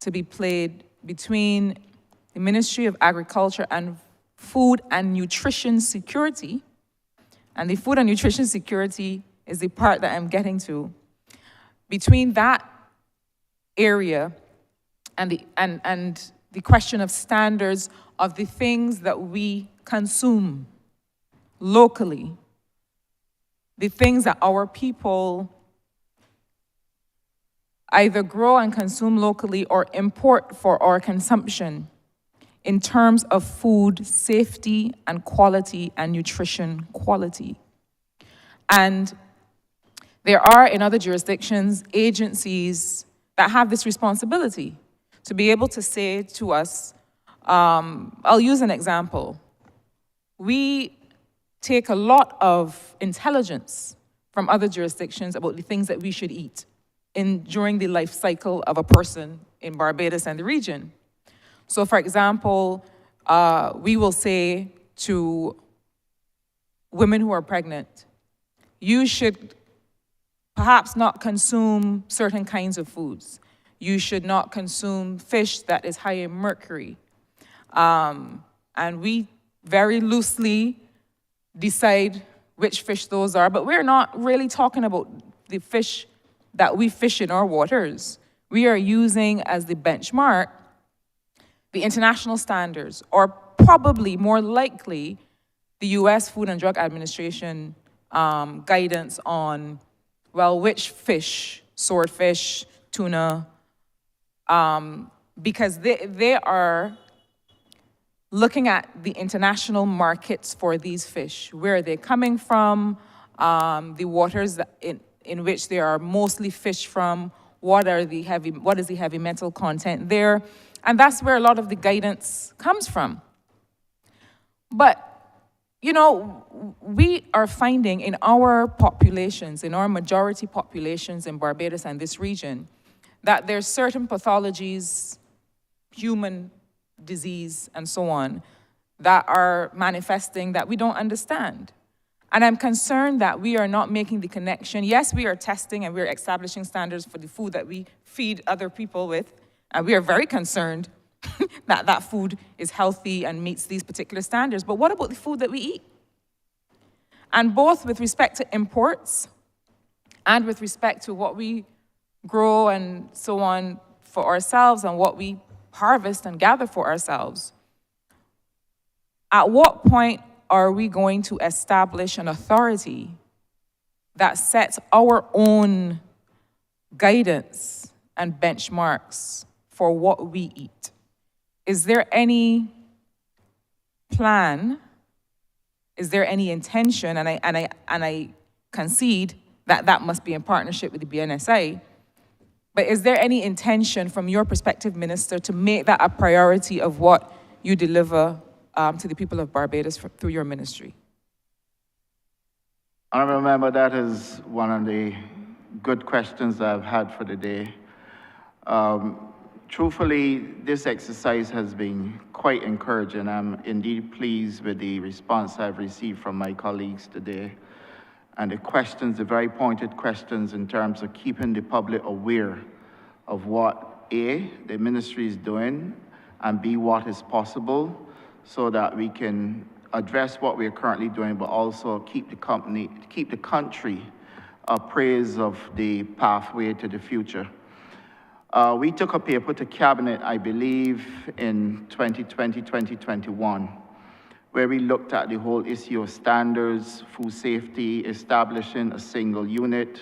to be played between the Ministry of Agriculture and Food and Nutrition Security, and the food and nutrition security is the part that I'm getting to, between that area and the question of standards of the things that we consume locally, the things that our people either grow and consume locally or import for our consumption in terms of food safety and quality and nutrition quality. And there are, in other jurisdictions, agencies that have this responsibility to be able to say to us, I'll use an example. We take a lot of intelligence from other jurisdictions about the things that we should eat during the life cycle of a person in Barbados and the region. So for example, we will say to women who are pregnant, you should perhaps not consume certain kinds of foods. You should not consume fish that is high in mercury. And we very loosely decide which fish those are, but we're not really talking about the fish that we fish in our waters. We are using as the benchmark the international standards, or probably more likely the US Food and Drug Administration guidance on, well, which fish, swordfish, tuna, because they are looking at the international markets for these fish. Where are they coming from? The waters in which they are mostly fished from, what is the heavy metal content there? And that's where a lot of the guidance comes from. But, you know, we are finding in our populations, in our majority populations in Barbados and this region, that there's certain pathologies, human disease and so on, that are manifesting that we don't understand. And I'm concerned that we are not making the connection. Yes, we are testing and we're establishing standards for the food that we feed other people with, and we are very concerned that that food is healthy and meets these particular standards. But what about the food that we eat? And both with respect to imports and with respect to what we grow and so on for ourselves and what we harvest and gather for ourselves, at what point are we going to establish an authority that sets our own guidance and benchmarks for what we eat? Is there any plan? Is there any intention? And I concede that that must be in partnership with the BNSA. But is there any intention from your perspective, Minister, to make that a priority of what you deliver to the people of Barbados through your ministry? Honourable Member, that is one of the good questions I've had for the day. Truthfully, this exercise has been quite encouraging. I'm indeed pleased with the response I've received from my colleagues today. And the questions, the very pointed questions in terms of keeping the public aware of what A, the ministry is doing, and B, what is possible, so that we can address what we're currently doing, but also keep the country appraised of the pathway to the future. We took a paper to Cabinet, I believe, in 2020, 2021, where we looked at the whole issue of standards, food safety, establishing a single unit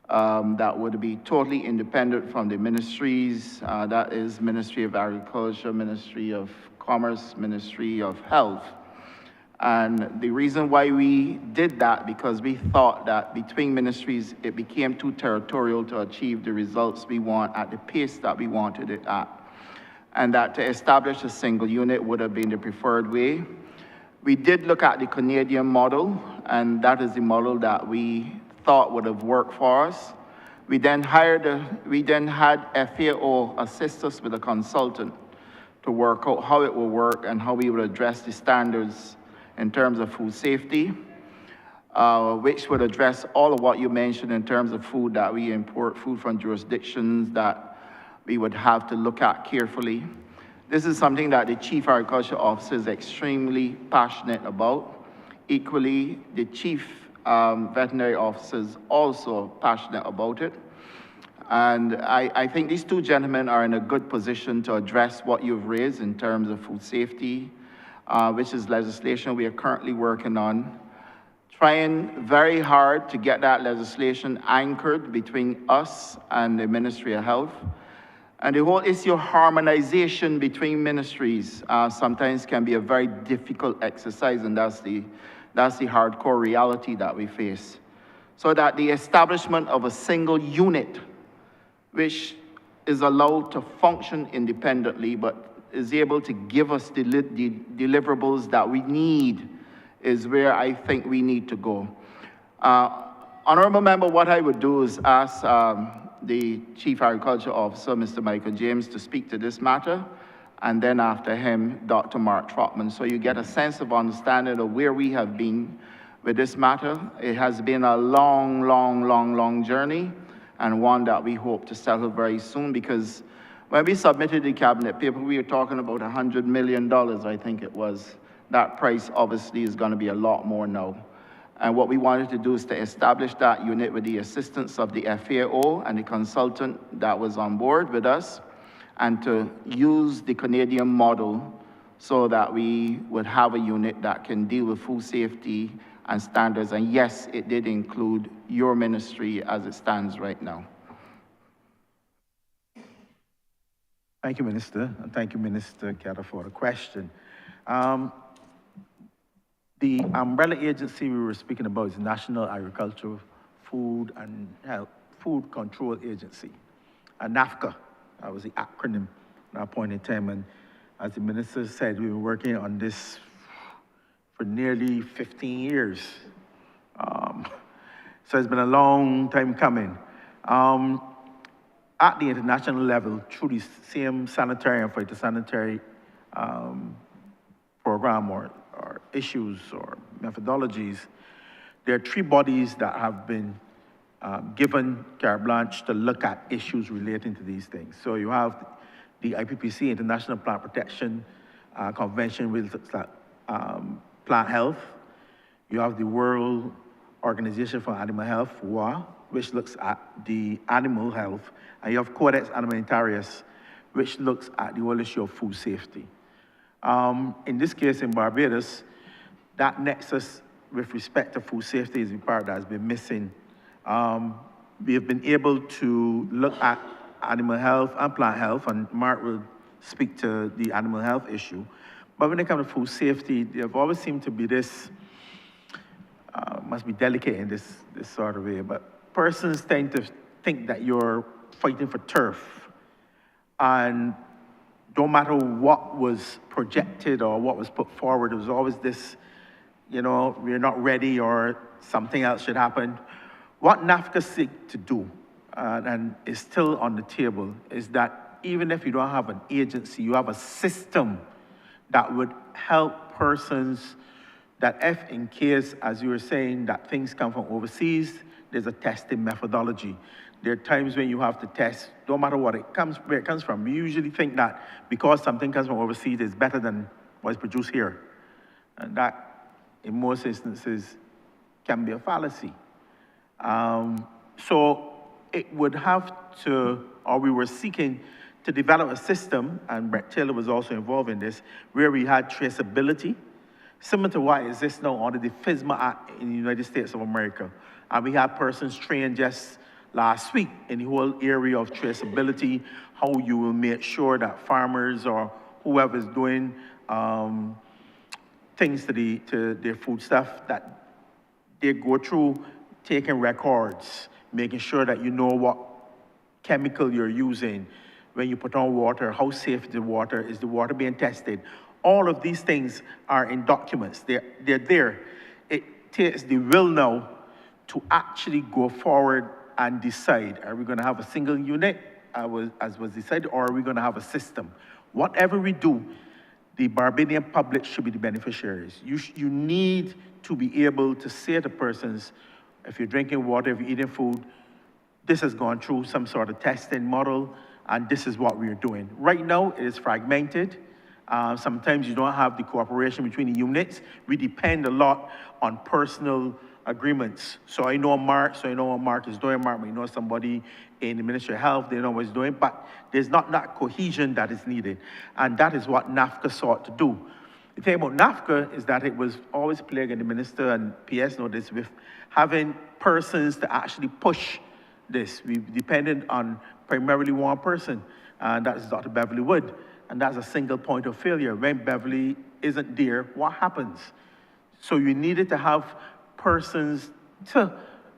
that would be totally independent from the ministries, that is Ministry of Agriculture, Ministry of Commerce, Ministry of Health. And the reason why we did that, because we thought that between ministries, it became too territorial to achieve the results we want at the pace that we wanted it at. And that to establish a single unit would have been the preferred way. We did look at the Canadian model, and that is the model that we thought would have worked for us. We then had FAO assist us with a consultant to work out how it will work and how we would address the standards in terms of food safety, which would address all of what you mentioned in terms of food that we import, food from jurisdictions that we would have to look at carefully. This is something that the Chief Agriculture Officer is extremely passionate about. Equally, the Chief Veterinary Officer is also passionate about it. And I think these two gentlemen are in a good position to address what you've raised in terms of food safety, which is legislation we are currently working on, trying very hard to get that legislation anchored between us and the Ministry of Health. And the whole issue of harmonization between ministries sometimes can be a very difficult exercise, and that's the hardcore reality that we face. So that the establishment of a single unit, which is allowed to function independently, but is able to give us the deliverables that we need, is where I think we need to go. Honourable Member, what I would do is ask the Chief Agriculture Officer, Mr. Michael James, to speak to this matter, and then after him, Dr. Mark Trotman, so you get a sense of understanding of where we have been with this matter. It has been a long journey, and one that we hope to settle very soon, because when we submitted the Cabinet paper, we were talking about $100 million, I think it was. That price obviously is going to be a lot more now. And what we wanted to do is to establish that unit with the assistance of the FAO and the consultant that was on board with us, and to use the Canadian model so that we would have a unit that can deal with food safety and standards. And yes, it did include your ministry as it stands right now. Thank you, Minister, and thank you, Minister Ketter, for the question. The umbrella agency we were speaking about is National Agricultural Food and Health Food Control Agency, NAFCA. That was the acronym at that point in time. And as the Minister said, we've been working on this for nearly 15 years. So it's been a long time coming. At the international level, through the same sanitary and phytosanitary program or issues or methodologies, there are 3 bodies that have been given carte blanche to look at issues relating to these things. So you have the IPPC, International Plant Protection Convention, with plant health. You have the World Organization for Animal Health, WOA, which looks at the animal health, and you have Codex Alimentarius, which looks at the whole issue of food safety. In this case, in Barbados, that nexus with respect to food safety is the part that has been missing. We have been able to look at animal health and plant health, and Mark will speak to the animal health issue. But when it comes to food safety, there have always seemed to be this, must be delicate in this sort of way, but persons tend to think that you're fighting for turf, and don't matter what was projected or what was put forward, there was always this, you know, we're not ready or something else should happen. What NAFCA seek to do, and is still on the table, is that even if you don't have an agency, you have a system that would help persons that if in case, as you were saying, that things come from overseas, there's a testing methodology. There are times when you have to test, no matter where it comes from. We usually think that because something comes from overseas, it's better than what's produced here. And that, in most instances, can be a fallacy. So it would have to, or we were seeking to develop a system, and Brett Taylor was also involved in this, where we had traceability, similar to what exists now under the FSMA Act in the United States of America. And we had persons trained just last week in the whole area of traceability, how you will make sure that farmers or whoever is doing things to their food stuff, that they go through taking records, making sure that you know what chemical you're using, when you put on water, how safe is the water being tested. All of these things are in documents, they're there. It takes the will now to actually go forward and decide, are we gonna have a single unit, as was decided, or are we gonna have a system? Whatever we do, the Barbadian public should be the beneficiaries. You need to be able to say to persons, if you're drinking water, if you're eating food, this has gone through some sort of testing model, and this is what we're doing. Right now, it is fragmented. Sometimes you don't have the cooperation between the units. We depend a lot on personal agreements. So I know Mark, so I know what Mark is doing. Mark may know somebody in the Ministry of Health, they know what he's doing, but there's not that cohesion that is needed. And that is what NAFCA sought to do. The thing about NAFCA is that it was always plagued, and the minister and PS know this, with having persons to actually push this. We depended on primarily one person, and that is Dr. Beverly Wood. And that's a single point of failure. When Beverly isn't there, what happens? So you needed to have persons to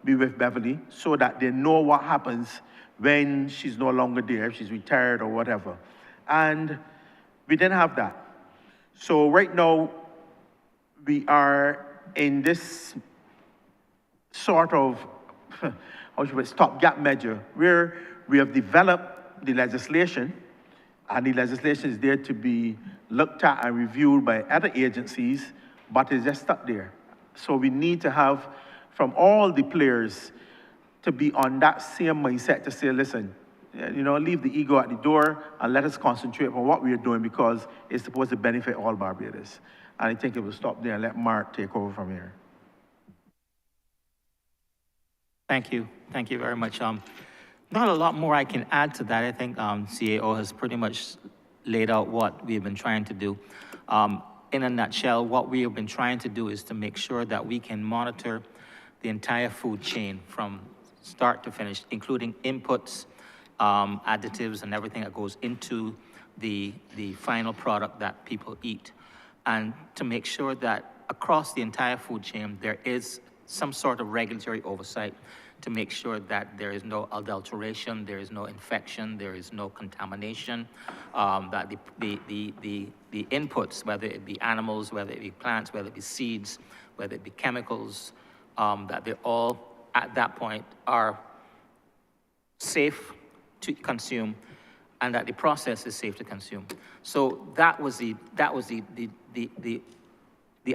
be with Beverly so that they know what happens when she's no longer there, if she's retired or whatever. And we didn't have that. So right now, we are in this sort of, how should we say, stopgap measure, where we have developed the legislation, and the legislation is there to be looked at and reviewed by other agencies, but it's just stuck there. So we need to have, from all the players, to be on that same mindset to say, listen, leave the ego at the door and let us concentrate on what we are doing, because it's supposed to benefit all Barbados. And I think it will stop there and let Mark take over from here. Thank you very much. Not a lot more I can add to that. I think CAO has pretty much laid out what we've been trying to do. In a nutshell, what we have been trying to do is to make sure that we can monitor the entire food chain from start to finish, including inputs, additives, and everything that goes into the final product that people eat. And to make sure that across the entire food chain, there is some sort of regulatory oversight to make sure that there is no adulteration, there is no infection, there is no contamination, that the inputs, whether it be animals, whether it be plants, whether it be seeds, whether it be chemicals, that they're all at that point are safe to consume, and that the process is safe to consume. So that was the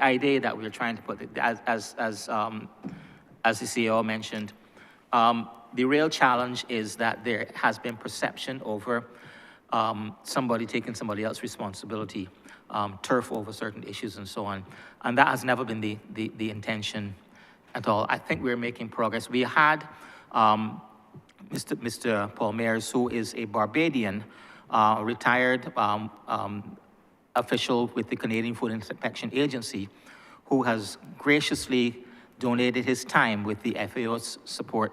idea that we were trying to put, as the CEO mentioned. The real challenge is that there has been perception over somebody taking somebody else's responsibility, turf over certain issues and so on. And that has never been the intention at all. I think we're making progress. We had Mr. Paul Mayers, who is a Barbadian, retired official with the Canadian Food Inspection Agency, who has graciously donated his time with the FAO's support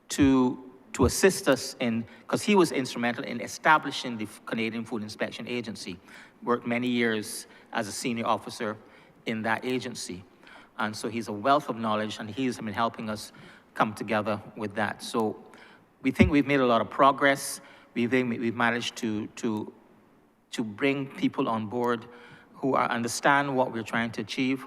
to assist us in, because he was instrumental in establishing the Canadian Food Inspection Agency, worked many years as a senior officer in that agency. And so he's a wealth of knowledge, and he's been helping us come together with that. So we think we've made a lot of progress. We've managed to bring people on board who understand what we're trying to achieve.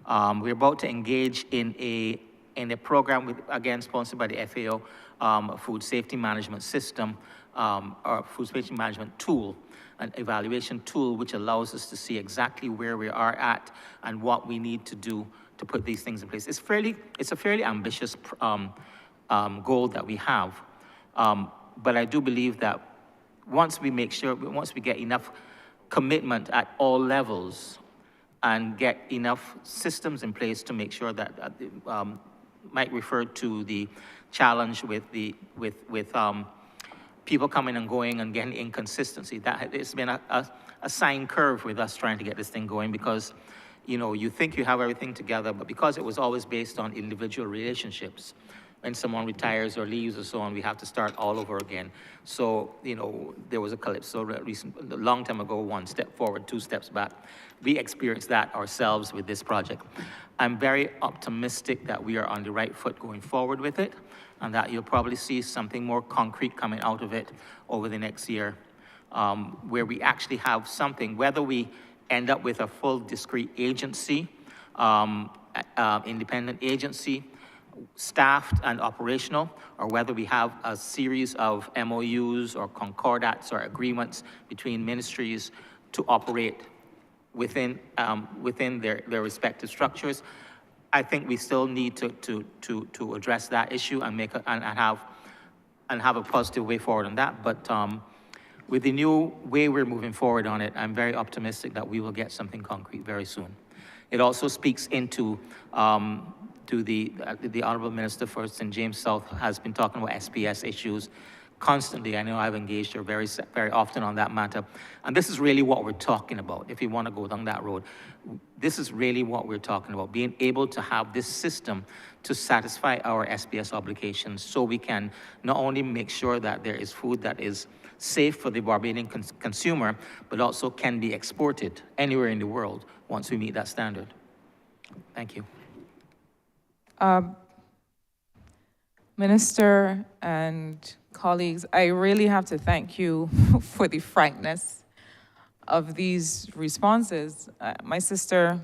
We're about to engage in a program, again, sponsored by the FAO, a food safety management system, or food safety management tool, an evaluation tool which allows us to see exactly where we are at and what we need to do to put these things in place. It's a fairly ambitious goal that we have, but I do believe that once we get enough commitment at all levels and get enough systems in place to make sure that Mike referred to the challenge with people coming and going and getting inconsistency. That it's been a sine curve with us trying to get this thing going, because you think you have everything together, but because it was always based on individual relationships, when someone retires or leaves or so on, we have to start all over again. So, there was a calypso a long time ago, 1 step forward, 2 steps back. We experienced that ourselves with this project. I'm very optimistic that we are on the right foot going forward with it, and that you'll probably see something more concrete coming out of it over the next year, where we actually have something, whether we end up with a full discrete agency, independent agency, staffed and operational, or whether we have a series of MOUs or concordats or agreements between ministries to operate within their respective structures. I think we still need to address that issue and have a positive way forward on that. But with the new way we're moving forward on it, I'm very optimistic that we will get something concrete very soon. It also speaks into to the Honourable Minister for St. James South has been talking about SPS issues constantly. I know I've engaged her very often on that matter. And this is really what we're talking about, if you want to go down that road. This is really what we're talking about, being able to have this system to satisfy our SPS obligations, so we can not only make sure that there is food that is safe for the Barbadian consumer, but also can be exported anywhere in the world once we meet that standard. Thank you. Minister and colleagues, I really have to thank you for the frankness of these responses. My sister,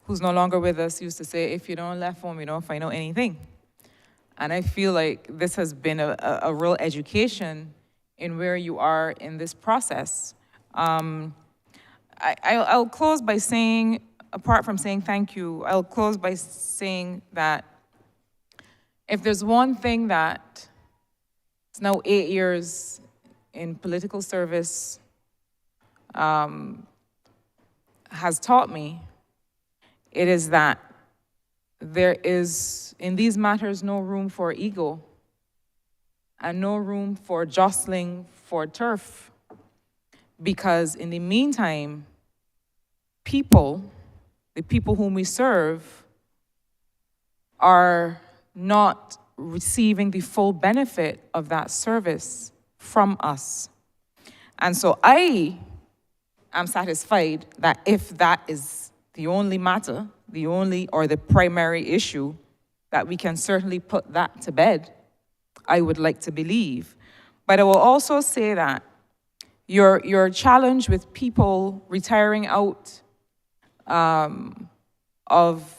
who's no longer with us, used to say, if you don't left home, you don't find out anything. And I feel like this has been a real education in where you are in this process. I'll close by saying, apart from saying thank you, I'll close by saying that if there's one thing that it's now 8 years in political service has taught me, it is that there is, in these matters, no room for ego and no room for jostling for turf. Because in the meantime, the people whom we serve, are not receiving the full benefit of that service from us. And so I am satisfied that if that is the only matter, the only or the primary issue, that we can certainly put that to bed, I would like to believe. But I will also say that your challenge with people retiring out of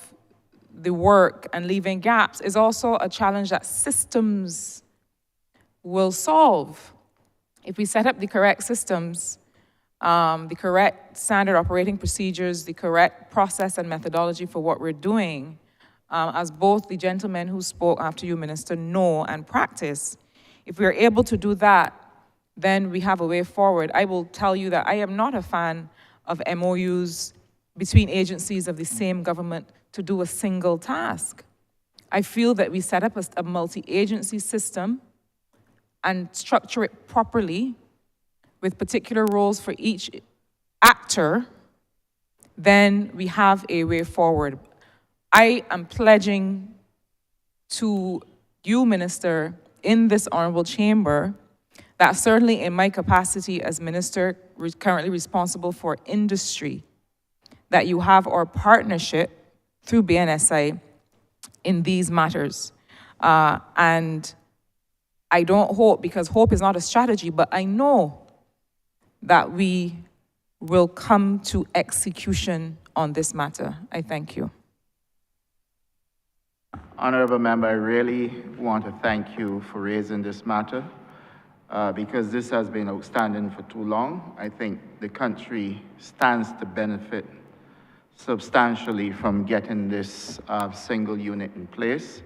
the work and leaving gaps is also a challenge that systems will solve. If we set up the correct systems, the correct standard operating procedures, the correct process and methodology for what we're doing, as both the gentlemen who spoke after you, Minister, know and practice, if we're able to do that, then we have a way forward. I will tell you that I am not a fan of MOUs between agencies of the same government to do a single task. I feel that we set up a multi-agency system and structure it properly with particular roles for each actor, then we have a way forward. I am pledging to you, Minister, in this honorable chamber, that certainly in my capacity as Minister currently responsible for industry, that you have our partnership through BNSI in these matters. And I don't hope, because hope is not a strategy, but I know that we will come to execution on this matter. I thank you. Honourable Member, I really want to thank you for raising this matter because this has been outstanding for too long. I think the country stands to benefit substantially from getting this single unit in place.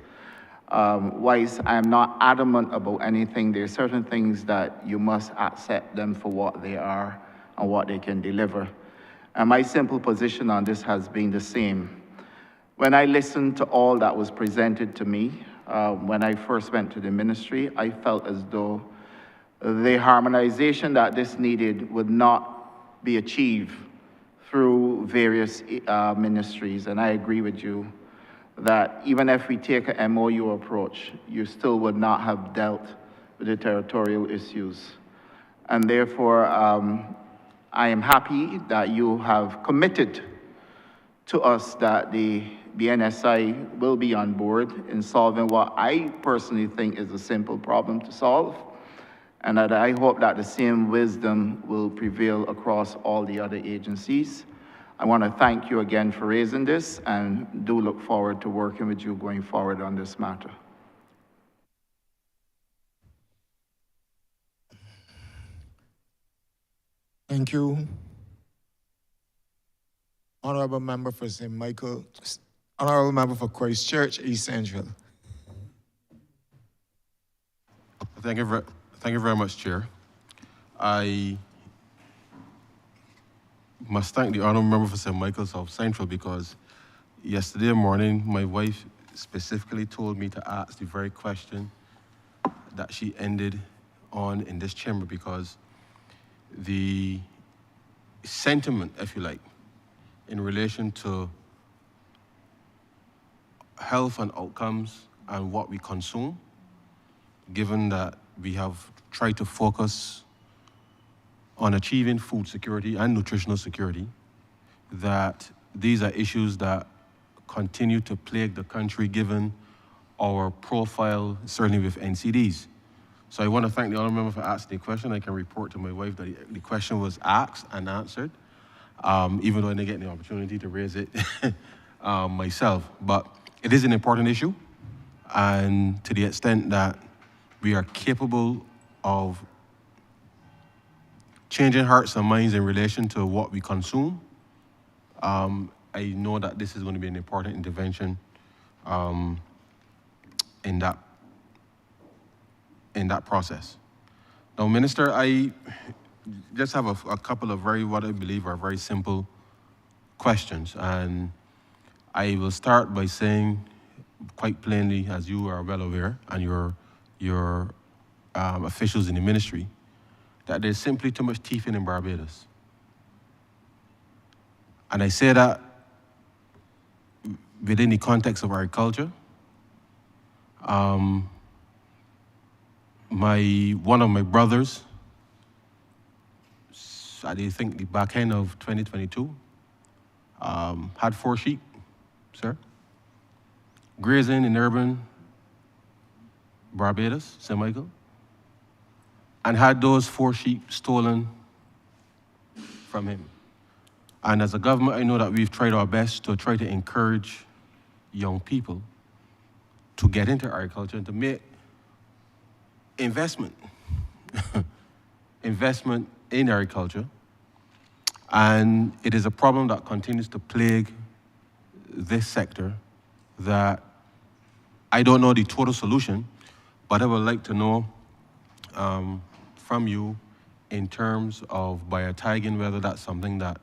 Whilst I am not adamant about anything, there are certain things that you must accept them for what they are and what they can deliver. And my simple position on this has been the same. When I listened to all that was presented to me, when I first went to the ministry, I felt as though the harmonization that this needed would not be achieved through various ministries. And I agree with you that even if we take an MOU approach, you still would not have dealt with the territorial issues. And therefore, I am happy that you have committed to us that the NSI will be on board in solving what I personally think is a simple problem to solve, and that I hope that the same wisdom will prevail across all the other agencies. I want to thank you again for raising this and do look forward to working with you going forward on this matter. Thank you. Honourable Member for St. Michael, Honourable Member for Christchurch, East Central. Thank you very much, Chair. I must thank the Honourable Member for St. Michael, South Central, because yesterday morning, my wife specifically told me to ask the very question that she ended on in this chamber, because the sentiment, if you like, in relation to health and outcomes and what we consume, given that we have tried to focus on achieving food security and nutritional security, that these are issues that continue to plague the country given our profile, certainly with NCDs. So I want to thank the Honourable Member for asking the question. I can report to my wife that the question was asked and answered, even though I didn't get the opportunity to raise it myself. But it is an important issue, and to the extent that we are capable of changing hearts and minds in relation to what we consume, I know that this is going to be an important intervention in that process. Now, Minister, I just have a couple of what I believe are very simple questions, and I will start by saying quite plainly, as you are well aware, and your officials in the ministry, that there's simply too much teeth in Barbados. And I say that within the context of agriculture. One of my brothers, I think the back end of 2022, had 4 sheep, sir, grazing in urban Barbados, St. Michael, and had those 4 sheep stolen from him. And as a government, I know that we've tried our best to try to encourage young people to get into agriculture and to make investment in agriculture. And it is a problem that continues to plague this sector that I don't know the total solution, but I would like to know from you in terms of biotagging, whether that's something that,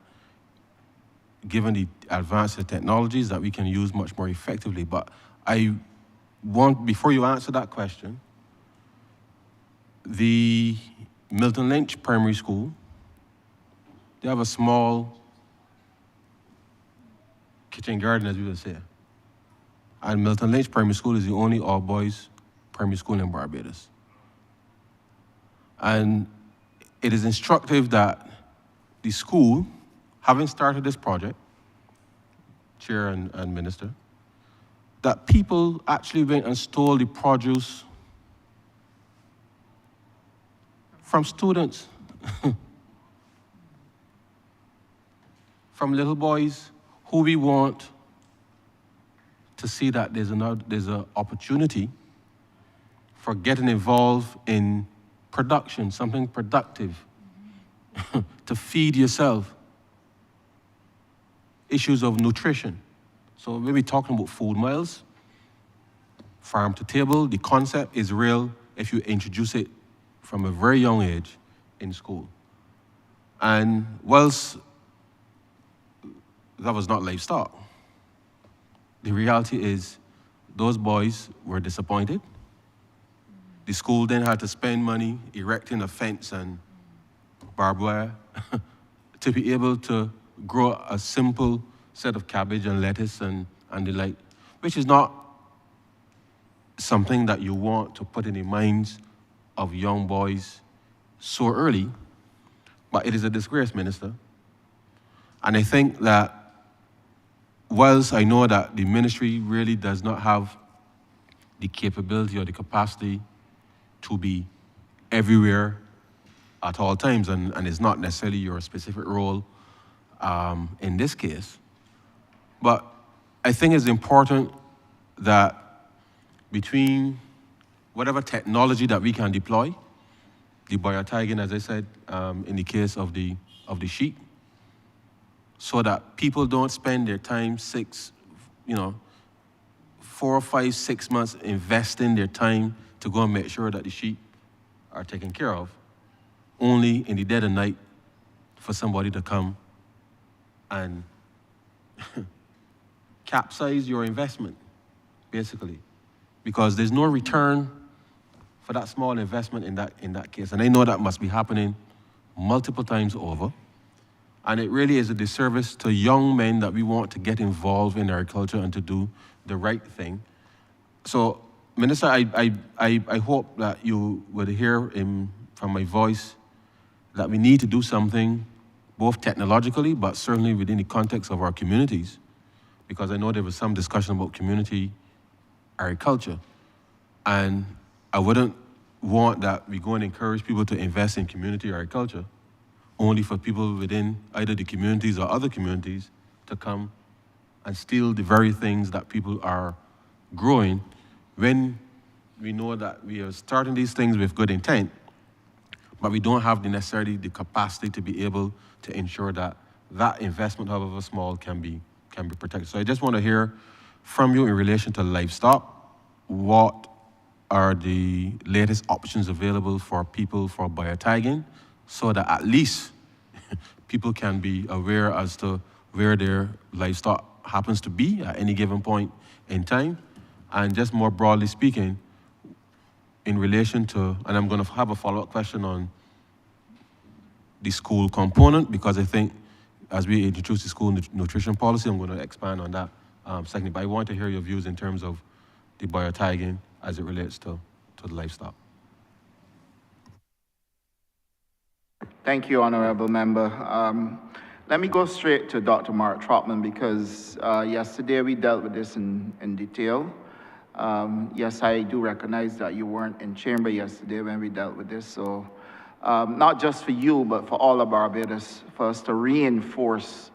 given the advance of technologies, that we can use much more effectively. But I want, before you answer that question, the Milton Lynch Primary School, they have a small kitchen garden, as we would say. And Milton Lynch Primary School is the only all-boys primary school in Barbados. And it is instructive that the school, having started this project, Chair and Minister, that people actually went and stole the produce from students, from little boys who we want to see that there's an opportunity for getting involved in production, something productive, to feed yourself. Issues of nutrition. So when we're talking about food miles, farm to table, the concept is real if you introduce it from a very young age in school. And whilst that was not livestock, the reality is those boys were disappointed. The school then had to spend money erecting a fence and barbed wire to be able to grow a simple set of cabbage and lettuce and the like, which is not something that you want to put in the minds of young boys so early, but it is a disgrace, Minister. And I think that whilst I know that the ministry really does not have the capability or the capacity to be everywhere at all times, and it's not necessarily your specific role in this case, but I think it's important that between whatever technology that we can deploy, the biotagging, as I said, in the case of the sheep, so that people don't spend their time 4, 5, 6 months investing their time to go and make sure that the sheep are taken care of, only in the dead of night for somebody to come and capsize your investment, basically, because there's no return for that small investment in that case. And I know that must be happening multiple times over. And it really is a disservice to young men that we want to get involved in agriculture and to do the right thing. So, Minister, I hope that you would hear from my voice that we need to do something, both technologically, but certainly within the context of our communities, because I know there was some discussion about community agriculture. And I wouldn't want that we go and encourage people to invest in community agriculture only for people within either the communities or other communities to come and steal the very things that people are growing, when we know that we are starting these things with good intent, but we don't have necessarily the capacity to be able to ensure that that investment, however small, can be protected. So I just want to hear from you in relation to livestock. What are the latest options available for people for biotagging, so that at least people can be aware as to where their livestock happens to be at any given point in time? And just more broadly speaking, in relation to, and I'm going to have a follow-up question on the school component, because I think as we introduce the school nutrition policy, I'm going to expand on that secondly. But I want to hear your views in terms of the biotagging as it relates to the livestock. Thank you, Honourable Member. Let me go straight to Dr. Mark Trotman, because yesterday we dealt with this in detail. Yes, I do recognize that you weren't in chamber yesterday when we dealt with this, so not just for you, but for all of Barbados, for us to reinforce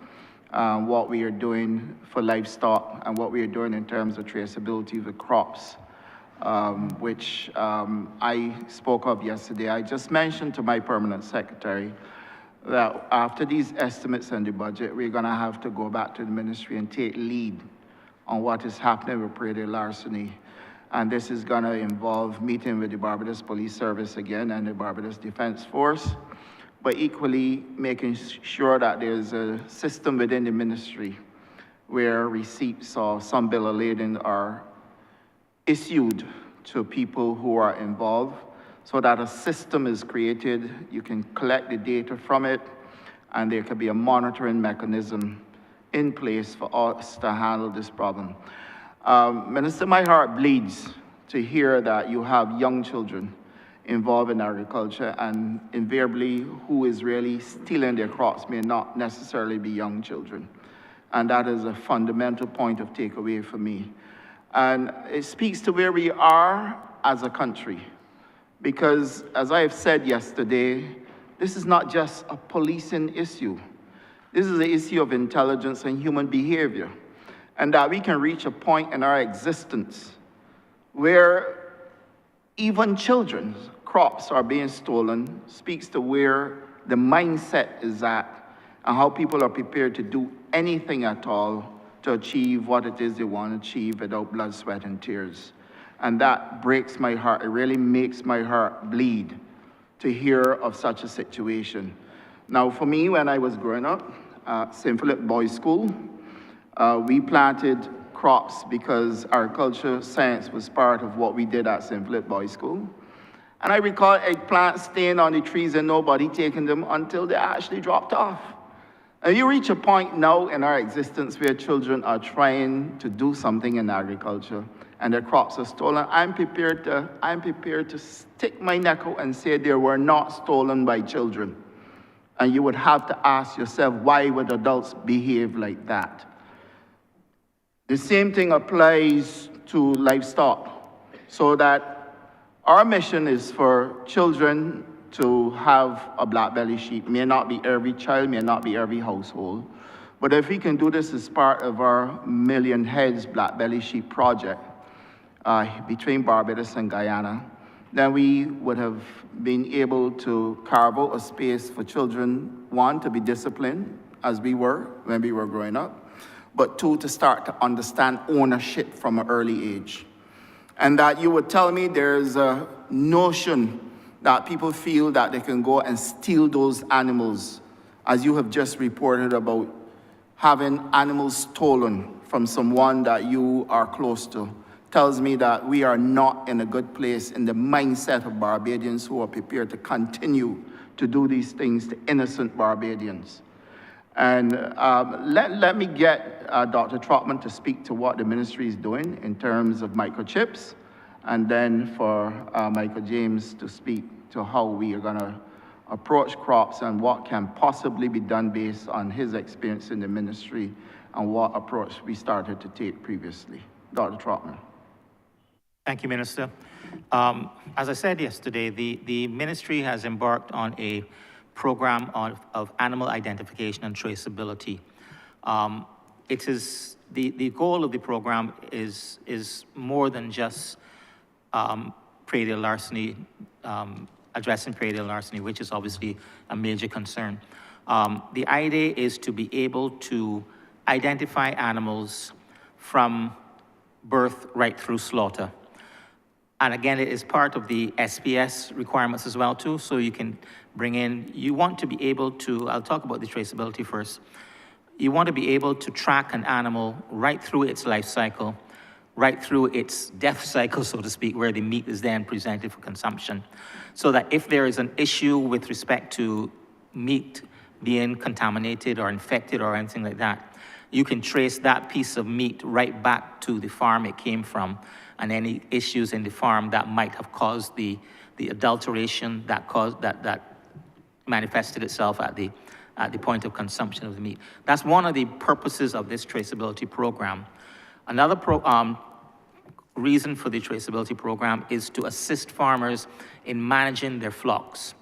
what we are doing for livestock and what we are doing in terms of traceability of the crops, which I spoke of yesterday. I just mentioned to my permanent secretary that after these estimates and the budget, we're going to have to go back to the ministry and take lead on what is happening with prairie larceny. And this is going to involve meeting with the Barbados Police Service again and the Barbados Defense Force, but equally making sure that there's a system within the ministry where receipts or some bill of lading are issued to people who are involved, so that a system is created, you can collect the data from it, and there can be a monitoring mechanism in place for us to handle this problem. Minister, my heart bleeds to hear that you have young children involved in agriculture, and invariably who is really stealing their crops may not necessarily be young children. And that is a fundamental point of takeaway for me. And it speaks to where we are as a country, because as I have said yesterday, this is not just a policing issue. This is an issue of intelligence and human behavior. and that we can reach a point in our existence where even children's crops are being stolen speaks to where the mindset is at and how people are prepared to do anything at all to achieve what it is they want to achieve without blood, sweat, and tears. And that breaks my heart. It really makes my heart bleed to hear of such a situation. Now, for me, when I was growing up, St. Philip Boys School, we planted crops because agriculture science was part of what we did at St. Philip Boys School. And I recall eggplants staying on the trees and nobody taking them until they actually dropped off. And you reach a point now in our existence where children are trying to do something in agriculture and their crops are stolen. I'm prepared to stick my neck out and say they were not stolen by children. And you would have to ask yourself, why would adults behave like that? The same thing applies to livestock, so that our mission is for children to have a black belly sheep. May not be every child, may not be every household. But if we can do this as part of our Million Heads Black Belly Sheep project between Barbados and Guyana, then we would have been able to carve out a space for children, one, to be disciplined, as we were when we were growing up, but two, to start to understand ownership from an early age. And that you would tell me there's a notion that people feel that they can go and steal those animals, as you have just reported about having animals stolen from someone that you are close to, tells me that we are not in a good place in the mindset of Barbadians who are prepared to continue to do these things to innocent Barbadians. And let me get Dr. Trotman to speak to what the ministry is doing in terms of microchips, and then for Michael James to speak to how we are going to approach crops and what can possibly be done based on his experience in the ministry and what approach we started to take previously. Dr. Trotman. Thank you, Minister. As I said yesterday, the ministry has embarked on a program of animal identification and traceability. It is the goal of the program is more than just prairie larceny, addressing prairie larceny, which is obviously a major concern. The idea is to be able to identify animals from birth right through slaughter. And again, it is part of the SPS requirements as well too, so you can bring in, you want to be able to, I'll talk about the traceability first. You want to be able to track an animal right through its life cycle, right through its death cycle, so to speak, where the meat is then presented for consumption. So that if there is an issue with respect to meat being contaminated or infected or anything like that, you can trace that piece of meat right back to the farm it came from, and any issues in the farm that might have caused the adulteration that manifested itself at the point of consumption of the meat. That's one of the purposes of this traceability program. Another reason for the traceability program is to assist farmers in managing their flocks.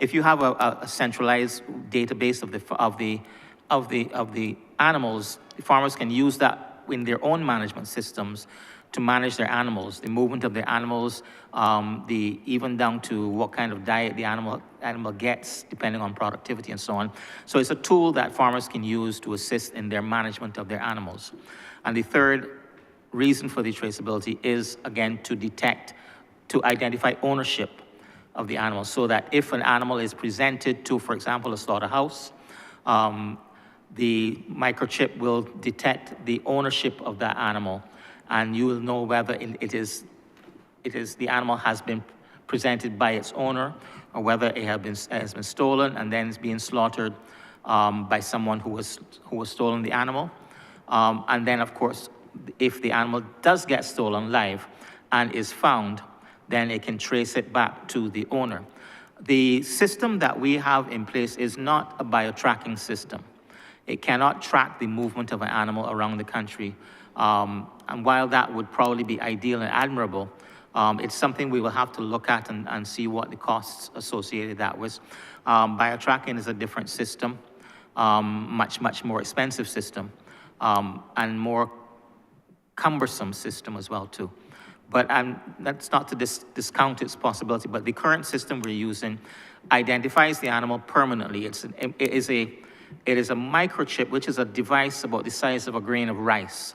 If you have a centralized database of the animals, the farmers can use that in their own management systems to manage their animals, the movement of their animals, even down to what kind of diet the animal gets, depending on productivity and so on. So it's a tool that farmers can use to assist in their management of their animals. And the third reason for the traceability is, again, to identify ownership of the animal, so that if an animal is presented to, for example, a slaughterhouse, the microchip will detect the ownership of that animal, and you will know whether the animal has been presented by its owner, or whether it has been stolen and then is being slaughtered by someone who was stolen the animal. And then, of course, if the animal does get stolen live and is found, then it can trace it back to the owner. The system that we have in place is not a biotracking system. It cannot track the movement of an animal around the country. And while that would probably be ideal and admirable, it's something we will have to look at and see what the costs associated that with. Biotracking is a different system, much more expensive system. and more cumbersome system as well too. But that's not to discount its possibility, but the current system we're using identifies the animal permanently. It is a microchip, which is a device about the size of a grain of rice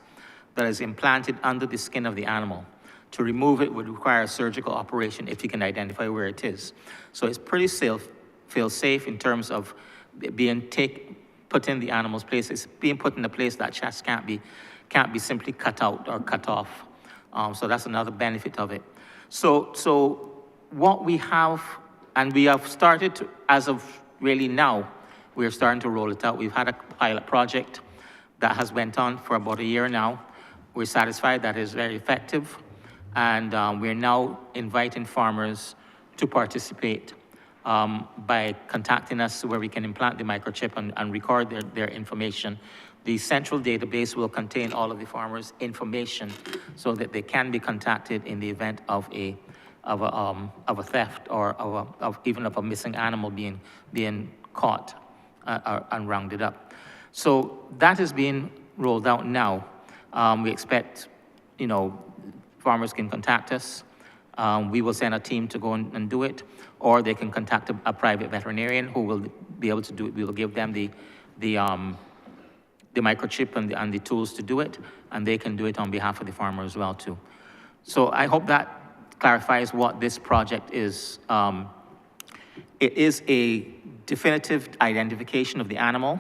that is implanted under the skin of the animal. To remove it would require a surgical operation if you can identify where it is. So it's pretty feel safe in terms of being put in the animal's place. It's being put in a place that just can't be simply cut out or cut off. So that's another benefit of it. So what we have, and we have started to, as of really now, we're starting to roll it out. We've had a pilot project that has went on for about a year now. We're satisfied that it's very effective. And we're now inviting farmers to participate by contacting us where we can implant the microchip and record their information. The central database will contain all of the farmers' information so that they can be contacted in the event of a theft or even of a missing animal being caught and rounded up. So that is being rolled out now. We expect, farmers can contact us. We will send a team to go and do it, or they can contact a private veterinarian who will be able to do it. We will give them the microchip and the tools to do it, and they can do it on behalf of the farmer as well too. So I hope that clarifies what this project is. It is a definitive identification of the animal,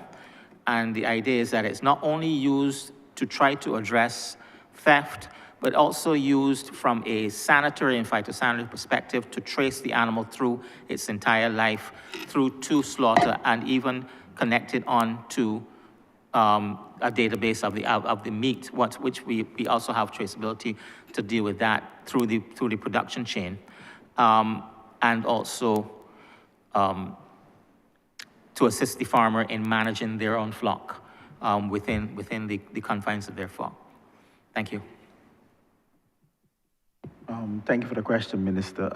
and the idea is that it's not only used to try to address theft, but also used from a sanitary and phytosanitary perspective to trace the animal through its entire life, through to slaughter, and even connected on to a database of the meat, which we also have traceability to deal with that through the production chain, and also to assist the farmer in managing their own flock within the confines of their flock. Thank you. Thank you for the question, Minister.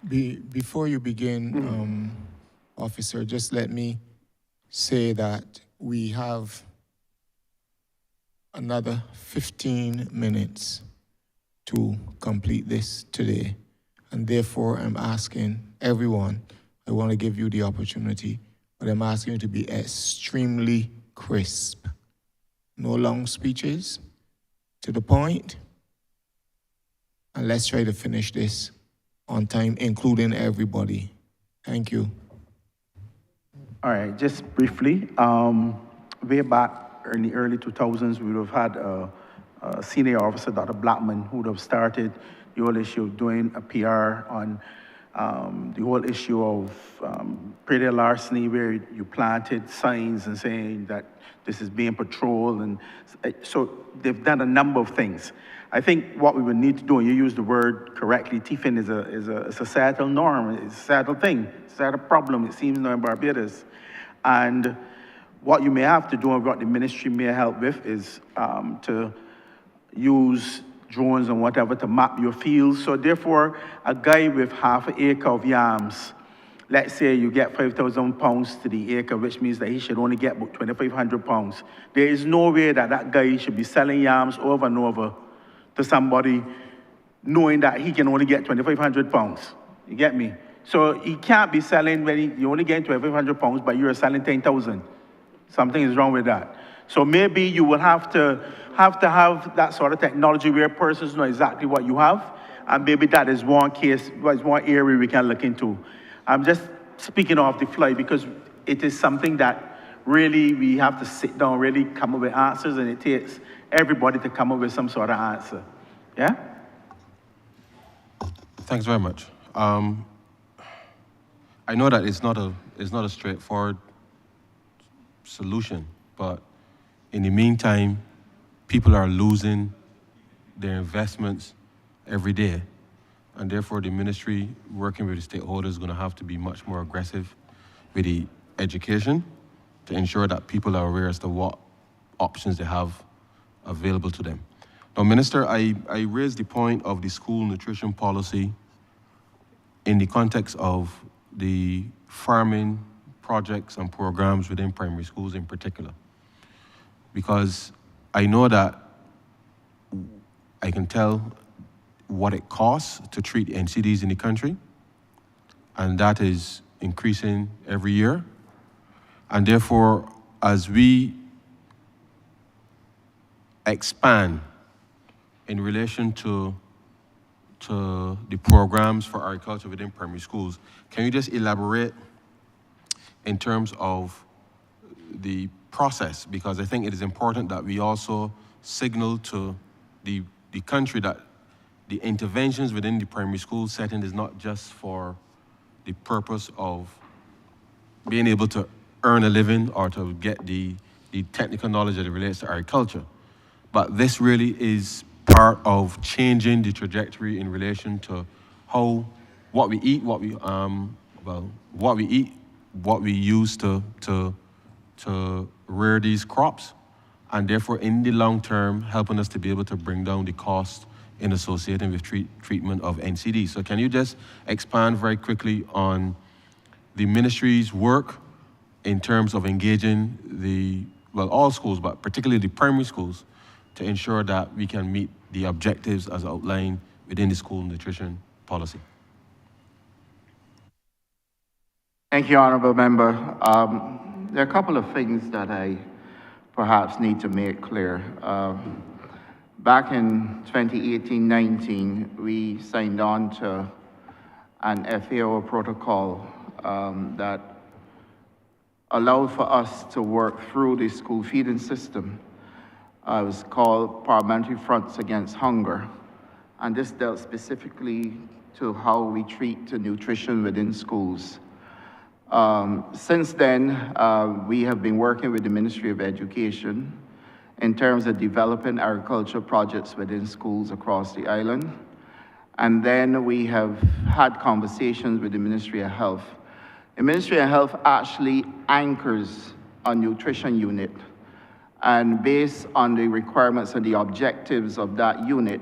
Before you begin, Officer, just let me say that we have another 15 minutes to complete this today. And therefore, I'm asking everyone, I want to give you the opportunity, but I'm asking you to be extremely crisp. No long speeches, to the point, and let's try to finish this on time, including everybody. Thank you. All right, just briefly, way back in the early 2000s, we would have had a senior officer, Dr. Blackman, who would have started the whole issue of doing a PR on the whole issue of prairie larceny, where you planted signs and saying that this is being patrolled. And so they've done a number of things. I think what we would need to do, and you use the word correctly, tiffin is a societal norm, it's a societal thing, it's a societal problem, it seems now in Barbados. And what you may have to do, and what the ministry may help with, is to use drones and whatever to map your fields. So therefore, a guy with half an acre of yams, let's say you get 5,000 pounds to the acre, which means that he should only get about 2,500 pounds. There is no way that that guy should be selling yams over and over to somebody knowing that he can only get 2,500 pounds. You get me? So he can't be selling when you only get 2,500 pounds, but you're selling 10,000. Something is wrong with that. So maybe you will have to have that sort of technology where persons know exactly what you have, and maybe that is one case, one area we can look into. I'm just speaking off the fly because it is something that really we have to sit down, really come up with answers, and it takes everybody to come up with some sort of answer. Yeah? Thanks very much. I know that it's not a straightforward solution, but in the meantime, people are losing their investments every day, and therefore the ministry, working with the stakeholders, is going to have to be much more aggressive with the education to ensure that people are aware as to what options they have available to them. Now, Minister, I raised the point of the school nutrition policy in the context of the farming projects and programs within primary schools in particular. because I know that I can tell what it costs to treat NCDs in the country, and that is increasing every year. And therefore, as we expand in relation to the programs for agriculture within primary schools, can you just elaborate in terms of the process? Because I think it is important that we also signal to the country that the interventions within the primary school setting is not just for the purpose of being able to earn a living or to get the technical knowledge that relates to agriculture. But this really is part of changing the trajectory in relation to how what we eat, what we use to rear these crops, and therefore in the long term helping us to be able to bring down the cost in associating with treatment of NCD. So can you just expand very quickly on the ministry's work in terms of engaging all schools, but particularly the primary schools, to ensure that we can meet the objectives as outlined within the school nutrition policy? Thank you, Honourable Member. There are a couple of things that I perhaps need to make clear. Back in 2018-19, we signed on to an FAO protocol that allowed for us to work through the school feeding system. It was called Parliamentary Fronts Against Hunger. And this dealt specifically to how we treat the nutrition within schools. Since then, we have been working with the Ministry of Education in terms of developing agriculture projects within schools across the island. And then we have had conversations with the Ministry of Health. The Ministry of Health actually anchors a nutrition unit, and based on the requirements and the objectives of that unit,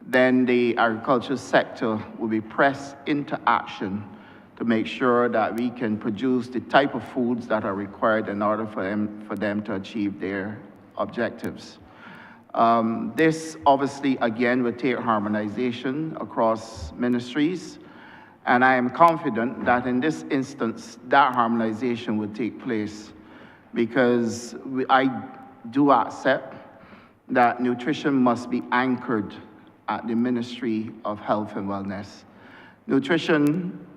then the agriculture sector will be pressed into action to make sure that we can produce the type of foods that are required in order for them to achieve their objectives. This obviously, again, will take harmonization across ministries, and I am confident that in this instance, that harmonization will take place, because I do accept that nutrition must be anchored at the Ministry of Health and Wellness. Nutrition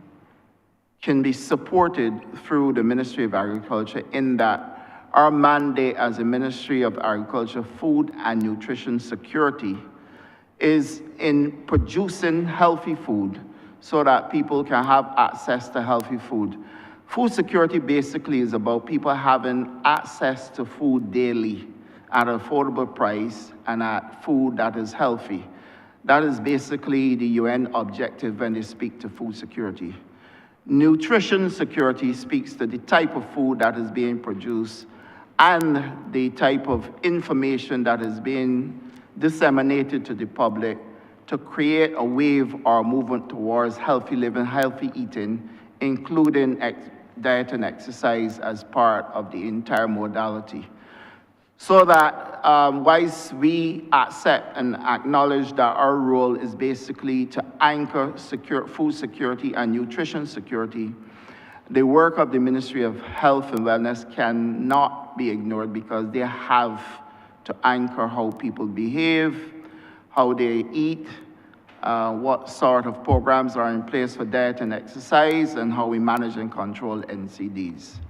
can be supported through the Ministry of Agriculture in that our mandate as a Ministry of Agriculture, Food and Nutrition Security is in producing healthy food so that people can have access to healthy food. Food security basically is about people having access to food daily at an affordable price and at food that is healthy. That is basically the UN objective when they speak to food security. Nutrition security speaks to the type of food that is being produced and the type of information that is being disseminated to the public to create a wave or movement towards healthy living, healthy eating, including diet and exercise as part of the entire modality. So that whilst we accept and acknowledge that our role is basically to anchor food security and nutrition security, the work of the Ministry of Health and Wellness cannot be ignored, because they have to anchor how people behave, how they eat, what sort of programs are in place for diet and exercise, and how we manage and control NCDs.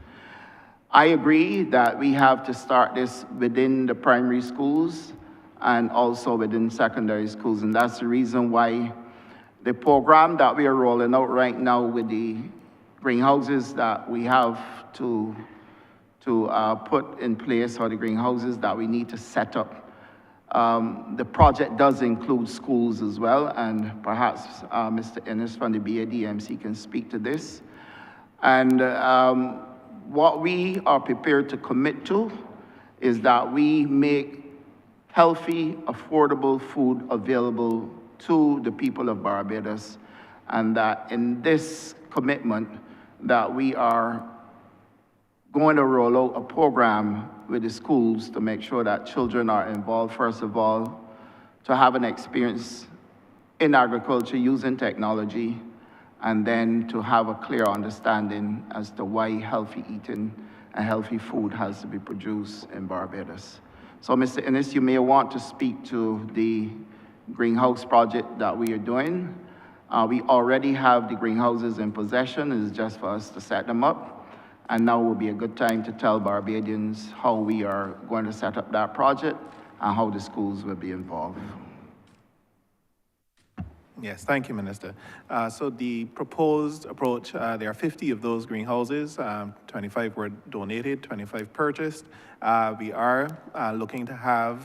I agree that we have to start this within the primary schools and also within secondary schools, and that's the reason why the program that we are rolling out right now with the greenhouses that we have to put in place, or the greenhouses that we need to set up. The project does include schools as well, and perhaps Mr. Ennis from the BADMC can speak to this. And what we are prepared to commit to is that we make healthy, affordable food available to the people of Barbados, and that in this commitment that we are going to roll out a program with the schools to make sure that children are involved, first of all, to have an experience in agriculture using technology, and then to have a clear understanding as to why healthy eating and healthy food has to be produced in Barbados. So, Mr. Innes, you may want to speak to the greenhouse project that we are doing. We already have the greenhouses in possession. It's just for us to set them up. And now will be a good time to tell Barbadians how we are going to set up that project and how the schools will be involved. Yes, thank you, Minister. So the proposed approach, there are 50 of those greenhouses, 25 were donated, 25 purchased. We are looking to have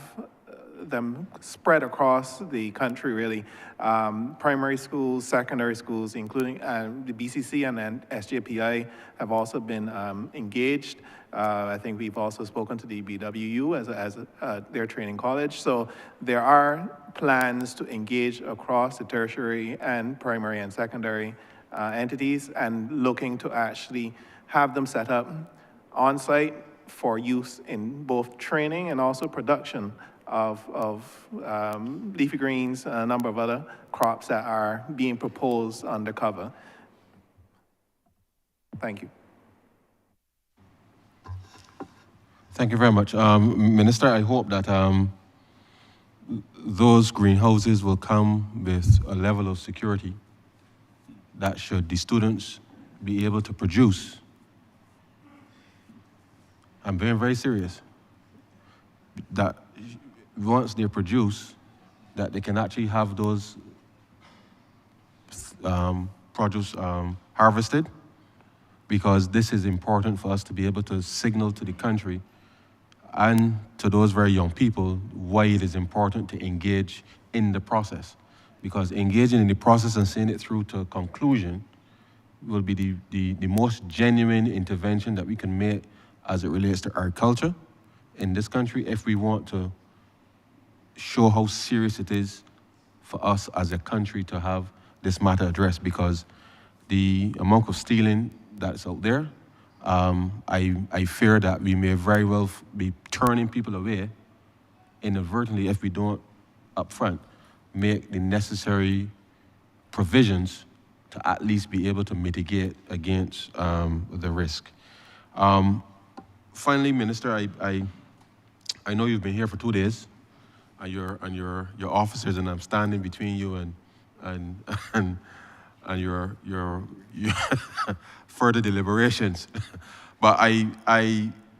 them spread across the country, really. Primary schools, secondary schools, including the BCC and then SJPI have also been engaged. I think we've also spoken to the BWU as their training college. So there are plans to engage across the tertiary and primary and secondary entities, and looking to actually have them set up on site for use in both training and also production of leafy greens and a number of other crops that are being proposed under cover. Thank you. Thank you very much. Minister, I hope that those greenhouses will come with a level of security that should the students be able to produce. I'm being very serious. That once they produce, that they can actually have those produce harvested, because this is important for us to be able to signal to the country and to those very young people why it is important to engage in the process. Because engaging in the process and seeing it through to conclusion will be the most genuine intervention that we can make as it relates to agriculture in this country, if we want to show how serious it is for us as a country to have this matter addressed. Because the amount of stealing that's out there, I fear that we may very well be turning people away inadvertently if we don't upfront make the necessary provisions to at least be able to mitigate against the risk. Finally, Minister, I know you've been here for 2 days, and your officers, and I'm standing between you and your further deliberations. But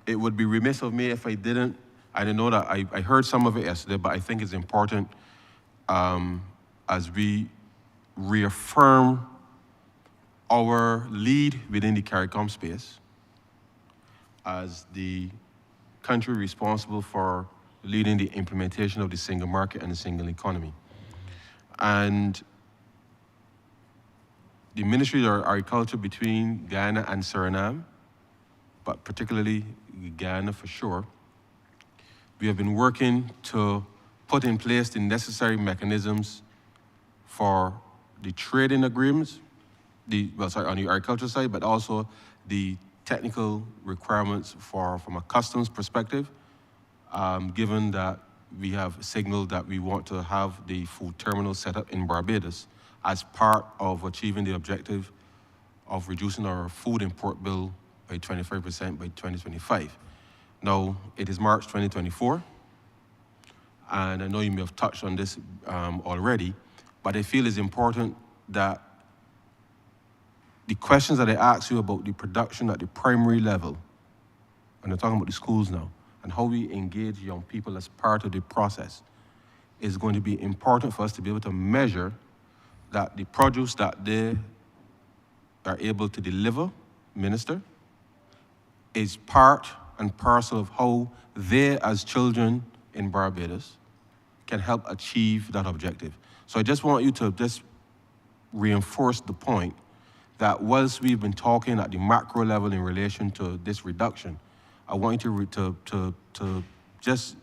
it would be remiss of me if I didn't know that I heard some of it yesterday, but I think it's important as we reaffirm our lead within the CARICOM space as the country responsible for leading the implementation of the single market and the single economy. And the Ministry of Agriculture between Guyana and Suriname, but particularly Guyana for sure, we have been working to put in place the necessary mechanisms for the trading agreements, on the agriculture side, but also the technical requirements from a customs perspective, given that we have signaled that we want to have the food terminal set up in Barbados as part of achieving the objective of reducing our food import bill by 25% by 2025. Now, it is March 2024, and I know you may have touched on this already, but I feel it's important that the questions that I ask you about the production at the primary level, and I'm talking about the schools now, and how we engage young people as part of the process, is going to be important for us to be able to measure that the produce that they are able to deliver, Minister, is part and parcel of how they, as children in Barbados, can help achieve that objective. So I just want you to just reinforce the point that whilst we've been talking at the macro level in relation to this reduction, I want you to just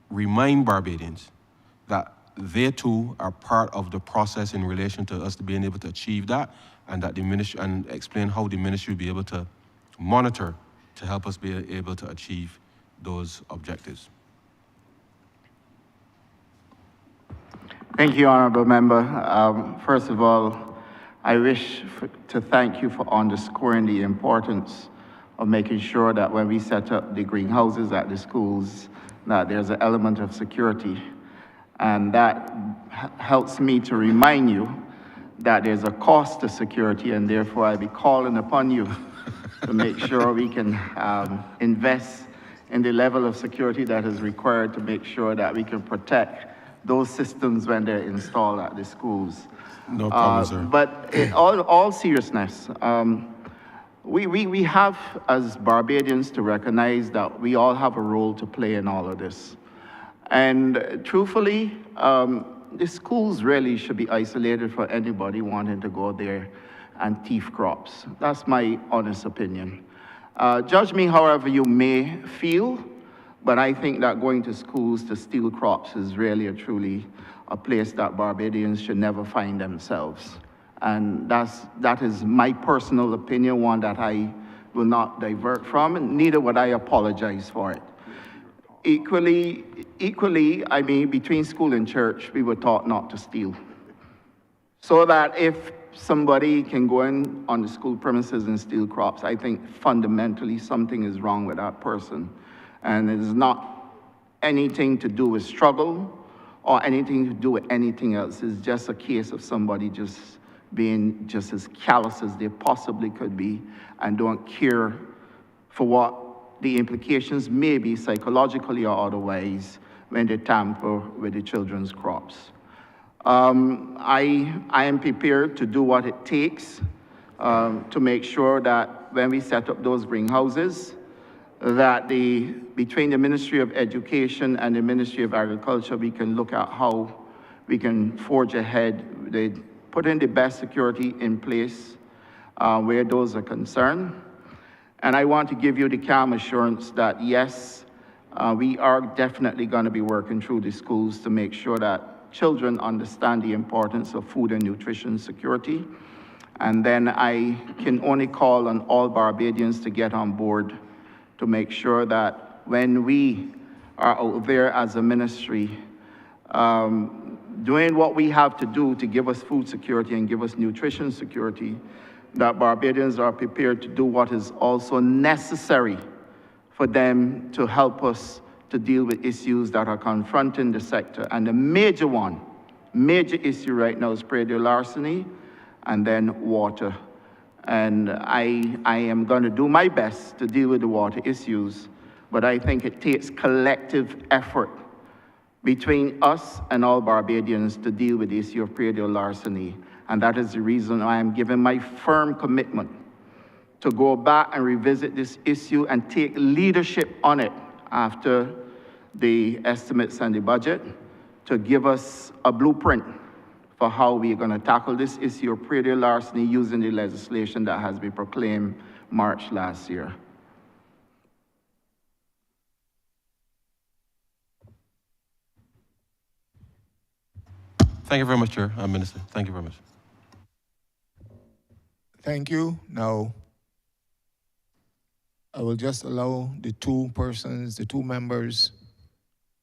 remind Barbadians that they too are part of the process in relation to us being able to achieve that, and that the ministry, and explain how the ministry will be able to monitor to help us be able to achieve those objectives. Thank you, Honourable Member. First of all, I wish to thank you for underscoring the importance of making sure that when we set up the greenhouses at the schools, that there's an element of security. And that helps me to remind you that there's a cost to security, and therefore I be calling upon you to make sure we can invest in the level of security that is required to make sure that we can protect those systems when they're installed at the schools. No problem, sir. But in all seriousness, we have, as Barbadians, to recognize that we all have a role to play in all of this. And truthfully, the schools really should be isolated for anybody wanting to go there and thief crops. That's my honest opinion. Judge me however you may feel, but I think that going to schools to steal crops is really truly a place that Barbadians should never find themselves. And that is my personal opinion, one that I will not divert from, and neither would I apologize for it. Equally, I mean, between school and church, we were taught not to steal. So that if somebody can go in on the school premises and steal crops, I think fundamentally something is wrong with that person. And it is not anything to do with struggle or anything to do with anything else. It's just a case of somebody just being just as callous as they possibly could be and don't care for what the implications may be psychologically or otherwise when they tamper with the children's crops. I am prepared to do what it takes to make sure that when we set up those greenhouses, that between the Ministry of Education and the Ministry of Agriculture, we can look at how we can forge ahead. They put in the best security in place where those are concerned. And I want to give you the calm assurance that yes, we are definitely going to be working through the schools to make sure that children understand the importance of food and nutrition security. And then I can only call on all Barbadians to get on board to make sure that when we are out there as a ministry, doing what we have to do to give us food security and give us nutrition security, that Barbadians are prepared to do what is also necessary for them to help us to deal with issues that are confronting the sector. And the major issue right now is predial larceny and then water. And I am going to do my best to deal with the water issues, but I think it takes collective effort between us and all Barbadians to deal with the issue of predial larceny. And that is the reason I am giving my firm commitment to go back and revisit this issue and take leadership on it after the estimates and the budget to give us a blueprint for how we are going to tackle this issue of predial larceny using the legislation that has been proclaimed March last year. Thank you very much, Chair and Minister. Thank you very much. Thank you. Now, I will just allow the two members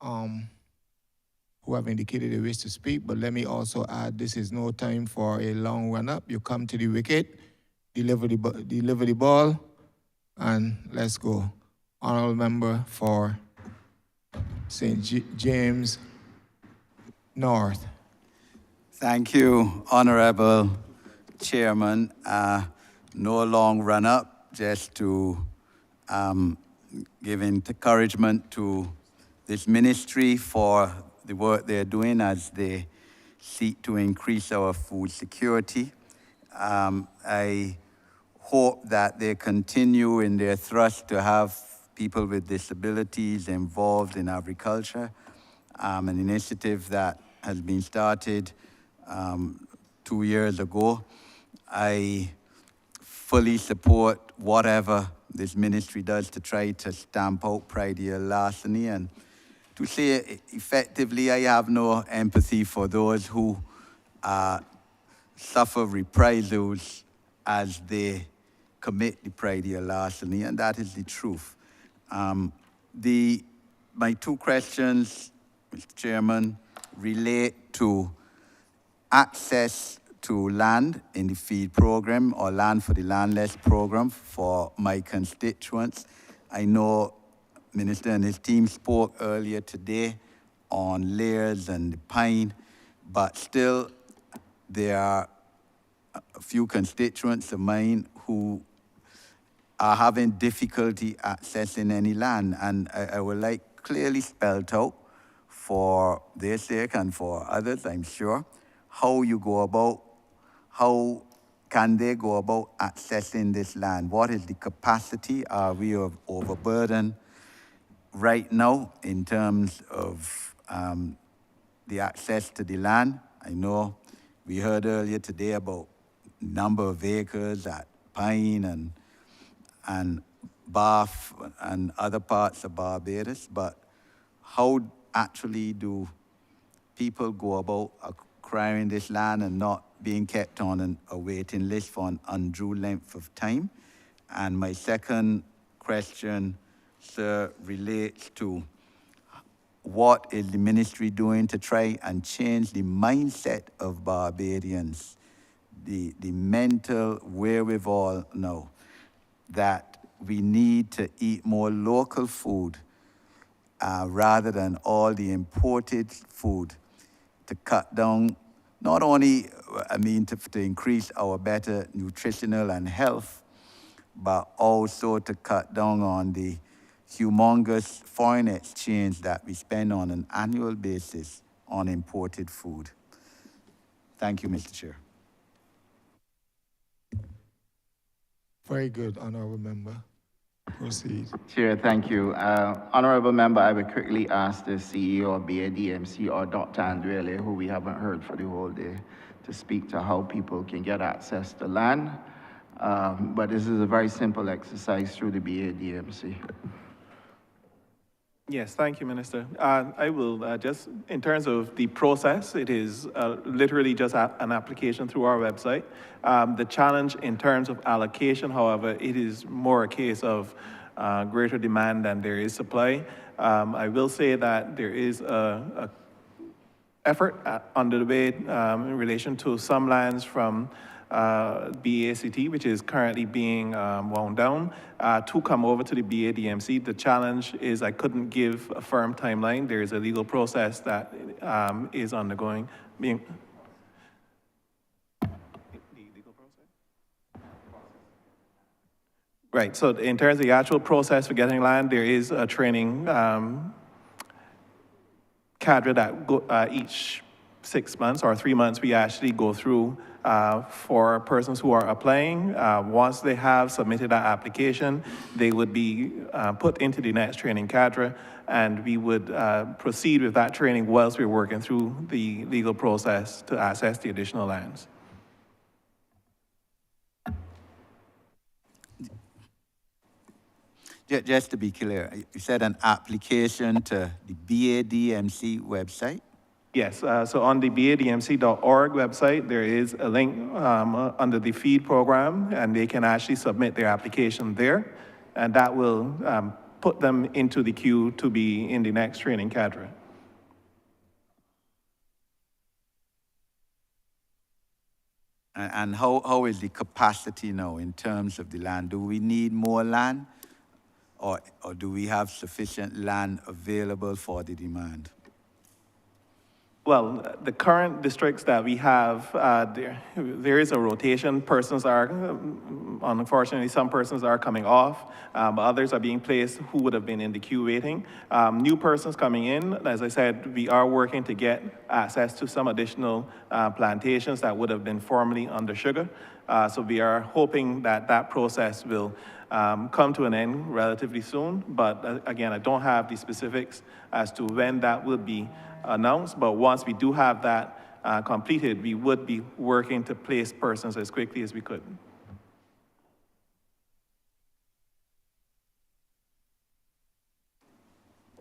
who have indicated they wish to speak, but let me also add, this is no time for a long run-up. You come to the wicket, deliver the ball, and let's go. Honourable Member for St. James North. Thank you, Honourable Chairman. No long run-up, just to give encouragement to this ministry for the work they're doing as they seek to increase our food security. I hope that they continue in their thrust to have people with disabilities involved in agriculture, an initiative that has been started 2 years ago. I fully support whatever this ministry does to try to stamp out predial larceny. And to say effectively, I have no empathy for those who suffer reprisals as they commit the pride of larceny, and that is the truth. My two questions, Mr. Chairman, relate to access to land in the feed program or land for the landless program for my constituents. I know Minister and his team spoke earlier today on layers and the pine, but still there are a few constituents of mine who are having difficulty accessing any land, and I would like clearly spelled out for their sake and for others, I'm sure, how can they go about accessing this land? What is the capacity? Are we overburdened right now in terms of the access to the land? I know we heard earlier today about number of acres at Pine and Bath and other parts of Barbados, but how actually do people go about acquiring this land and not being kept on a waiting list for an undue length of time? And my second question, sir, relates to what is the ministry doing to try and change the mindset of Barbadians, the mental wherewithal now that we need to eat more local food rather than all the imported food to cut down, not only, to increase our better nutritional and health, but also to cut down on the humongous foreign exchange that we spend on an annual basis on imported food. Thank you, Mr. Chair. Very good, Honourable Member. Proceed. Chair, thank you. Honourable Member, I would quickly ask the CEO of BADMC or Dr. Andrele, who we haven't heard for the whole day, to speak to how people can get access to land. But this is a very simple exercise through the BADMC. Yes, thank you, Minister. I will just, in terms of the process, it is literally just an application through our website. The challenge in terms of allocation, however, it is more a case of greater demand than there is supply. I will say that there is a effort under debate in relation to some lands from BACT, which is currently being wound down, to come over to the BADMC. The challenge is I couldn't give a firm timeline. There is a legal process that is undergoing. Right, so in terms of the actual process for getting land, there is a training cadre that each 6 months or 3 months we actually go through for persons who are applying. Once they have submitted that application, they would be put into the next training cadre, and we would proceed with that training whilst we're working through the legal process to access the additional lands. Just to be clear, you said an application to the BADMC website? Yes, so on the badmc.org website, there is a link under the feed program, and they can actually submit their application there, and that will put them into the queue to be in the next training cadre. And how is the capacity now in terms of the land? Do we need more land, or do we have sufficient land available for the demand? Well, the current districts that we have, there is a rotation. Persons are, unfortunately, some persons are coming off, but others are being placed who would have been in the queue waiting. New persons coming in, as I said, we are working to get access to some additional plantations that would have been formerly under sugar. So we are hoping that that process will come to an end relatively soon. But again, I don't have the specifics as to when that will be announced, but once we do have that completed, we would be working to place persons as quickly as we could.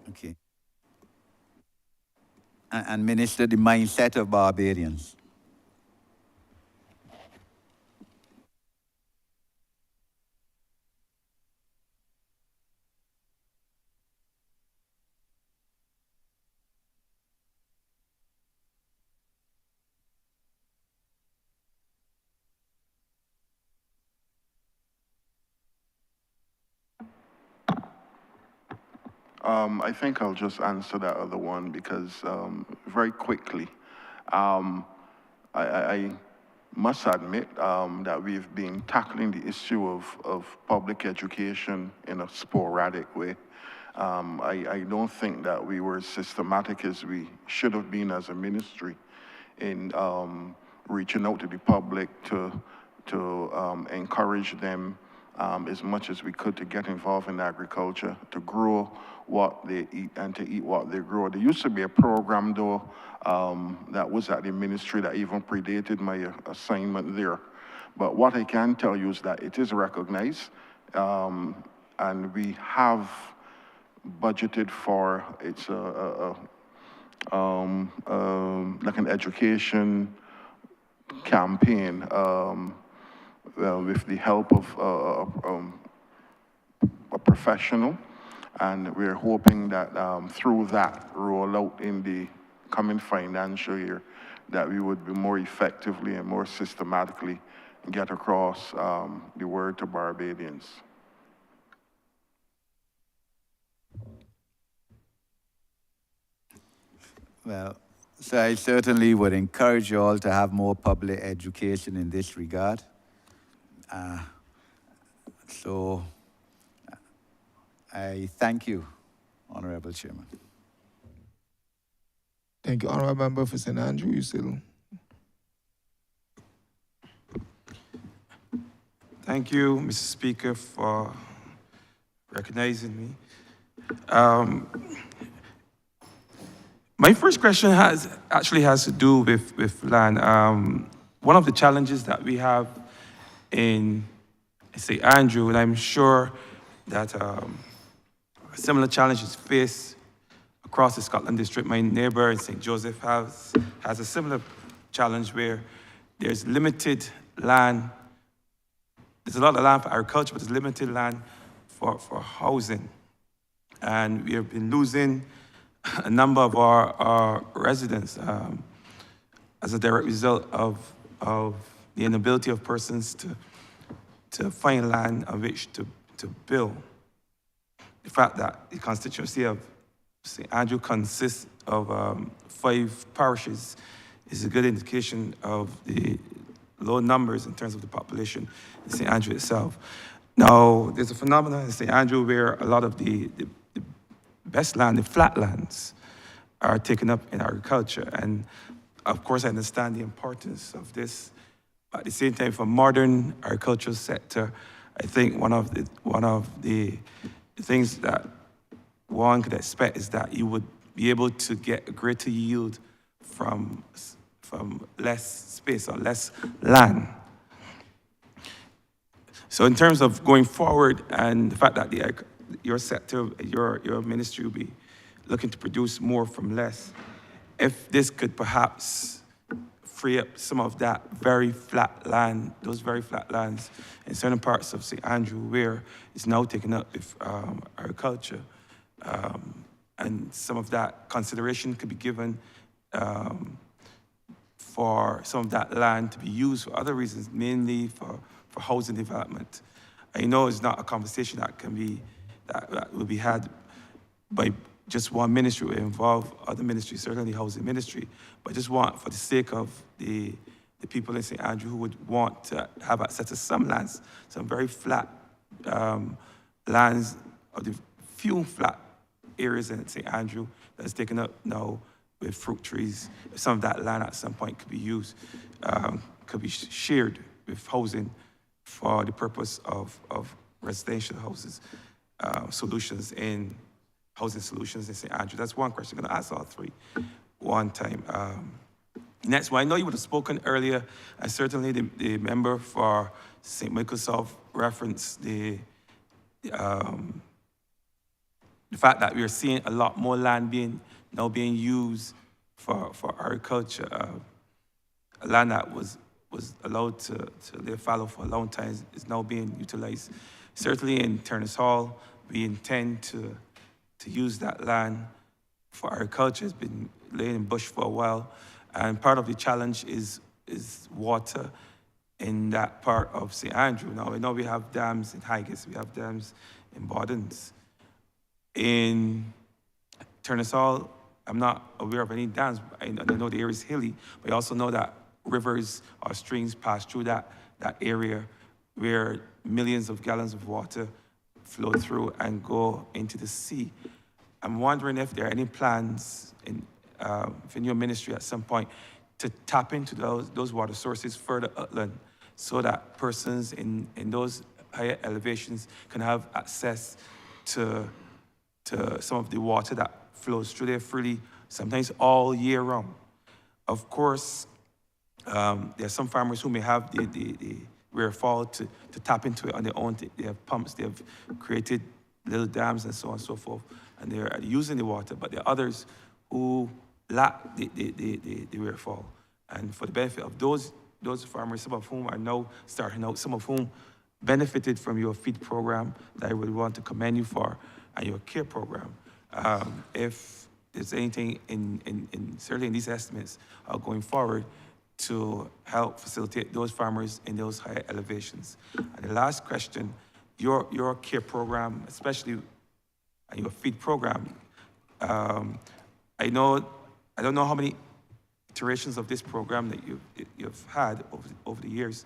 Okay. And Minister, the mindset of Barbadians. I think I'll just answer that other one because very quickly, I must admit that we've been tackling the issue of public education in a sporadic way. I don't think that we were as systematic as we should have been as a ministry in reaching out to the public to encourage them as much as we could to get involved in agriculture, to grow what they eat and to eat what they grow. There used to be a program, though, that was at the ministry that even predated my assignment there. But what I can tell you is that it is recognized, and we have budgeted for, it's like an education campaign with the help of a professional, and we're hoping that through that rollout in the coming financial year, that we would be more effectively and more systematically get across the word to Barbadians. Well, so I certainly would encourage you all to have more public education in this regard. So I thank you, Honourable Chairman. Thank you, Honourable Member for St. Andrew. You still. Thank you, Mr. Speaker, for recognizing me. My first question actually has to do with land. One of the challenges that we have in St. Andrew, and I'm sure that similar challenges faced across the Scotland district. My neighbor in St. Joseph has a similar challenge where there's limited land. There's a lot of land for agriculture, but there's limited land for housing. And we have been losing a number of our residents as a direct result of the inability of persons to find land on which to build. The fact that the constituency of St. Andrew consists of 5 parishes is a good indication of the low numbers in terms of the population in St. Andrew itself. Now, there's a phenomenon in St. Andrew where a lot of the best land, the flatlands, are taken up in agriculture. And of course, I understand the importance of this. At the same time, for modern agricultural sector, I think one of the things that one could expect is that you would be able to get a greater yield from less space or less land. So in terms of going forward and the fact that your sector, your ministry will be looking to produce more from less, if this could perhaps free up some of that very flat land, those very flat lands in certain parts of St. Andrew where it's now taken up with agriculture, and some of that consideration could be given for some of that land to be used for other reasons, mainly for housing development. I know it's not a conversation that can be, that will be had by just one ministry. It will involve other ministries, certainly the housing ministry, but I just want, for the sake of the people in St. Andrew who would want to have access to some lands, some very flat lands, or the few flat areas in St. Andrew that's taken up now with fruit trees. Some of that land at some point could be used, could be shared with housing for the purpose of residential houses, solutions in housing solutions in St. Andrew. That's one question. I'm going to ask all 3 one time. Next one, I know you would have spoken earlier, and certainly the member for St. Microsoft referenced the fact that we are seeing a lot more land now being used for agriculture. Land that was allowed to lay fallow for a long time is now being utilized. Certainly in Turner's Hall, we intend to use that land for agriculture. It's been laying in bush for a while, and part of the challenge is water in that part of St. Andrew. Now, I know we have dams in Highgate, we have dams in Bordens. In Turnasol, I'm not aware of any dams. I know the area is hilly, but I also know that rivers or streams pass through that area where millions of gallons of water flow through and go into the sea. I'm wondering if there are any plans within your ministry at some point to tap into those water sources further upland so that persons in those higher elevations can have access to some of the water that flows through there freely, sometimes all year round. Of course, there are some farmers who may have the wherewithal to tap into it on their own. They have pumps, they have created little dams and so on and so forth, and they're using the water, but there are others who lack the wherewithal. And for the benefit of those farmers, some of whom are now starting out, some of whom benefited from your feed program that I would want to commend you for, and your care program. If there's anything certainly in these estimates going forward to help facilitate those farmers in those higher elevations. And the last question, your care program, especially and your feed program, I don't know how many iterations of this program that you've had over the years,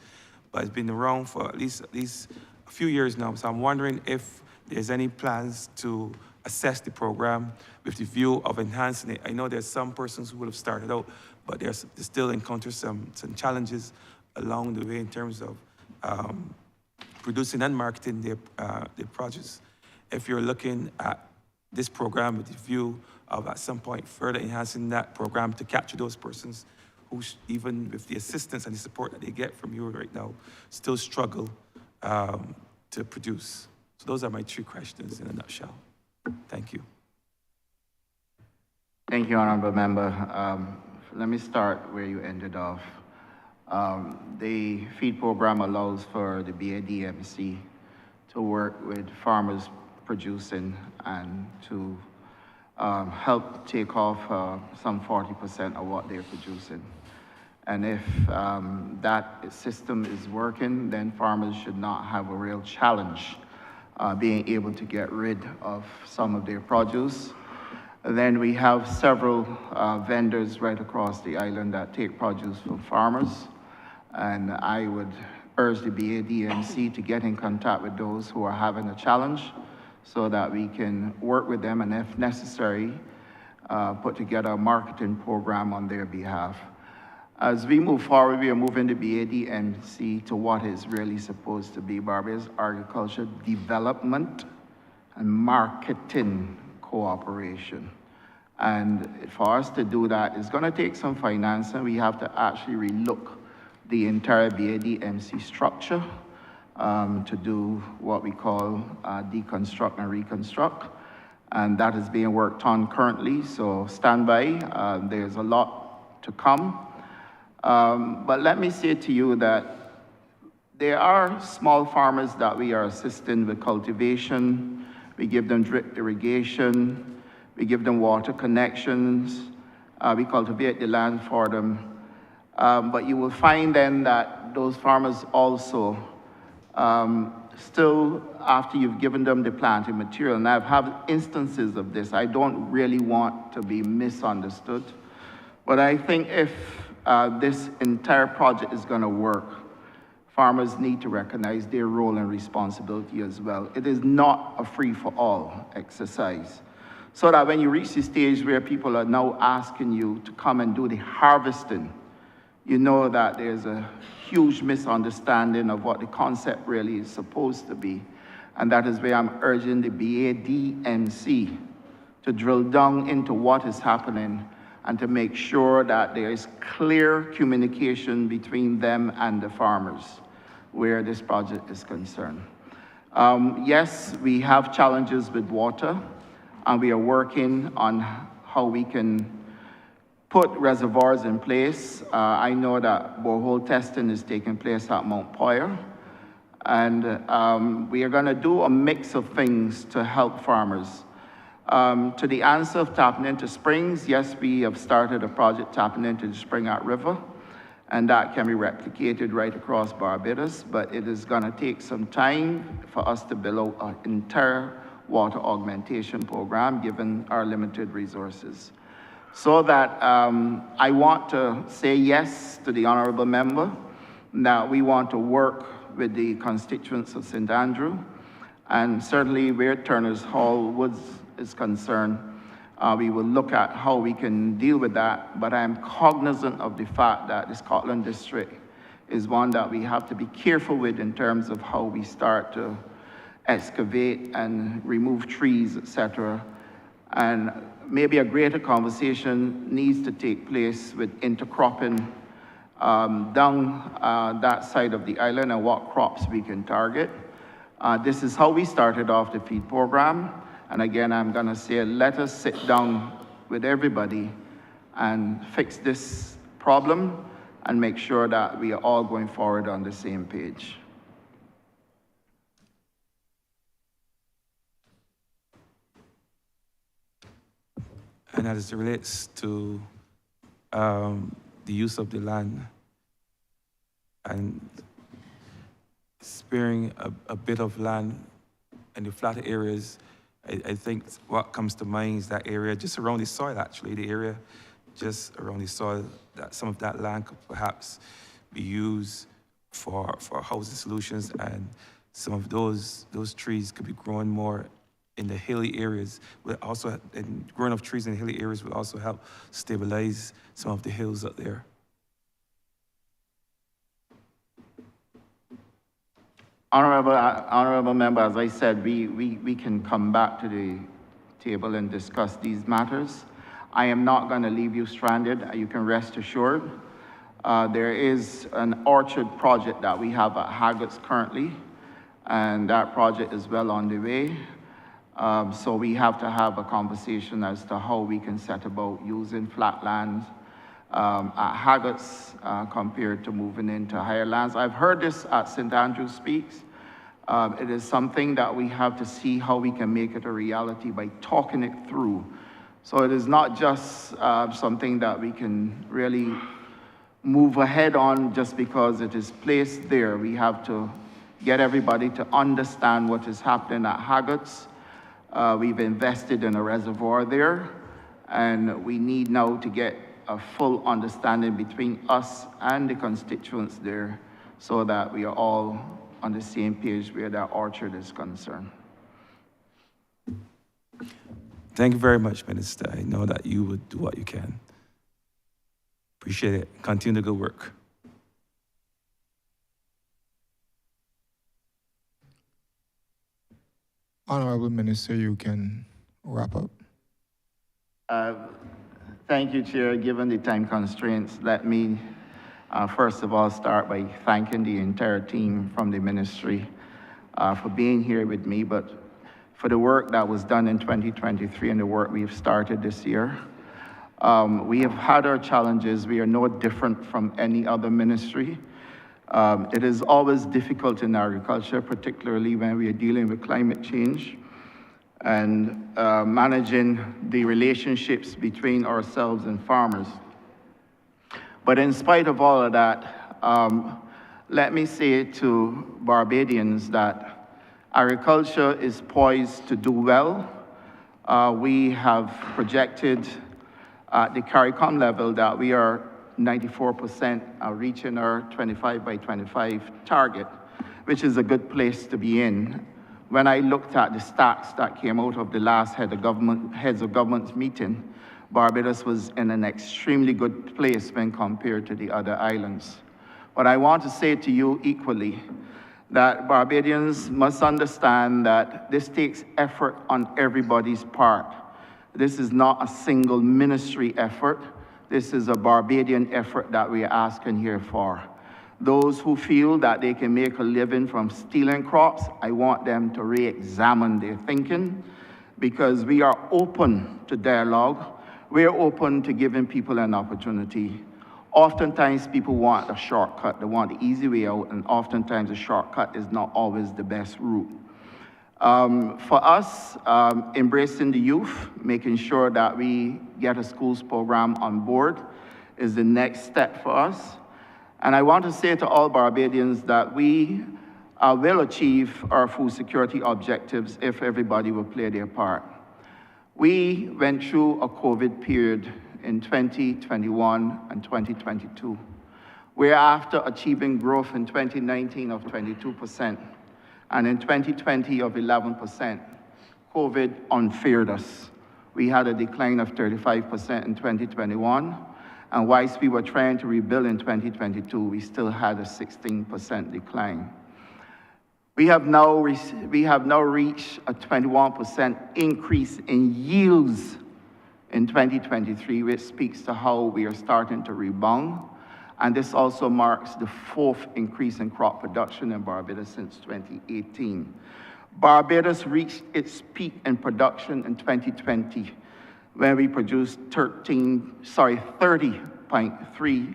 but it's been around for at least a few years now. So I'm wondering if there's any plans to assess the program with the view of enhancing it. I know there's some persons who would have started out, but they still encounter some challenges along the way in terms of producing and marketing their produce. If you're looking at this program with the view of at some point further enhancing that program to capture those persons who, even with the assistance and the support that they get from you right now, still struggle to produce. So those are my 3 questions in a nutshell. Thank you. Thank you, Honourable Member. Let me start where you ended off. The feed program allows for the BADMC to work with farmers producing and to help take off some 40% of what they're producing. And if that system is working, then farmers should not have a real challenge being able to get rid of some of their produce. And then we have several vendors right across the island that take produce from farmers. And I would urge the BADMC to get in contact with those who are having a challenge so that we can work with them and, if necessary, put together a marketing program on their behalf. As we move forward, we are moving the BADMC to what is really supposed to be Barbados Agriculture Development and Marketing Cooperation. And for us to do that, it's going to take some finance, and we have to actually relook the entire BADMC structure to do what we call deconstruct and reconstruct. And that is being worked on currently, so stand by. There's a lot to come. But let me say to you that there are small farmers that we are assisting with cultivation. We give them drip irrigation. We give them water connections. We cultivate the land for them. But you will find then that those farmers also still, after you've given them the planting material, and I've had instances of this, I don't really want to be misunderstood, but I think if this entire project is going to work, farmers need to recognize their role and responsibility as well. It is not a free-for-all exercise. So that when you reach the stage where people are now asking you to come and do the harvesting, you know that there's a huge misunderstanding of what the concept really is supposed to be. And that is where I'm urging the BADMC to drill down into what is happening and to make sure that there is clear communication between them and the farmers where this project is concerned. Yes, we have challenges with water, and we are working on how we can put reservoirs in place. I know that borehole testing is taking place at Mount Poyer, and we are going to do a mix of things to help farmers. To the answer of tapping into springs, yes, we have started a project tapping into the Springart River, and that can be replicated right across Barbados, but it is going to take some time for us to build out an entire water augmentation program, given our limited resources. So that I want to say yes to the honourable member, that we want to work with the constituents of St. Andrew, and certainly where Turner's Hall Woods is concerned, we will look at how we can deal with that, but I am cognizant of the fact that the Scotland District is one that we have to be careful with in terms of how we start to excavate and remove trees, etc. And maybe a greater conversation needs to take place with intercropping down that side of the island and what crops we can target. This is how we started off the feed program. And again, I'm going to say, let us sit down with everybody and fix this problem and make sure that we are all going forward on the same page. And as it relates to the use of the land and sparing a bit of land in the flatter areas, I think what comes to mind is that area just around the soil, actually, the area just around the soil, that some of that land could perhaps be used for housing solutions, and some of those trees could be grown more in the hilly areas. But also, and growing of trees in the hilly areas will also help stabilize some of the hills up there. Honourable member, as I said, we can come back to the table and discuss these matters. I am not going to leave you stranded. You can rest assured. There is an orchard project that we have at Haggott's currently, and that project is well on the way. So we have to have a conversation as to how we can set about using flatlands at Haggott's compared to moving into higher lands. I've heard this at St. Andrew Speaks. It is something that we have to see how we can make it a reality by talking it through. So it is not just something that we can really move ahead on just because it is placed there. We have to get everybody to understand what is happening at Haggott's. We've invested in a reservoir there, and we need now to get a full understanding between us and the constituents there so that we are all on the same page where that orchard is concerned. Thank you very much, Minister. I know that you would do what you can. Appreciate it. Continue the good work. Honourable Minister, you can wrap up. Thank you, Chair. Given the time constraints, let me first of all start by thanking the entire team from the ministry for being here with me, but for the work that was done in 2023 and the work we've started this year. We have had our challenges. We are no different from any other ministry. It is always difficult in agriculture, particularly when we are dealing with climate change and managing the relationships between ourselves and farmers. But in spite of all of that, let me say to Barbadians that agriculture is poised to do well. We have projected at the CARICOM level that we are 94% reaching our 25 by 25 target, which is a good place to be in. When I looked at the stats that came out of the last heads of government meeting, Barbados was in an extremely good place when compared to the other islands. But I want to say to you equally that Barbadians must understand that this takes effort on everybody's part. This is not a single ministry effort. This is a Barbadian effort that we are asking here for. Those who feel that they can make a living from stealing crops, I want them to re-examine their thinking, because we are open to dialogue. We are open to giving people an opportunity. Oftentimes people want a shortcut, they want the easy way out, and oftentimes a shortcut is not always the best route. For us, embracing the youth, making sure that we get a schools program on board is the next step for us. And I want to say to all Barbadians that we will achieve our food security objectives if everybody will play their part. We went through a COVID period in 2021 and 2022. We're after achieving growth in 2019 of 22% and in 2020 of 11%. COVID unfeared us. We had a decline of 35% in 2021, and whilst we were trying to rebuild in 2022, we still had a 16% decline. We have now reached a 21% increase in yields in 2023, which speaks to how we are starting to rebound. And this also marks the 4th increase in crop production in Barbados since 2018. Barbados reached its peak in production in 2020, when we produced 30.3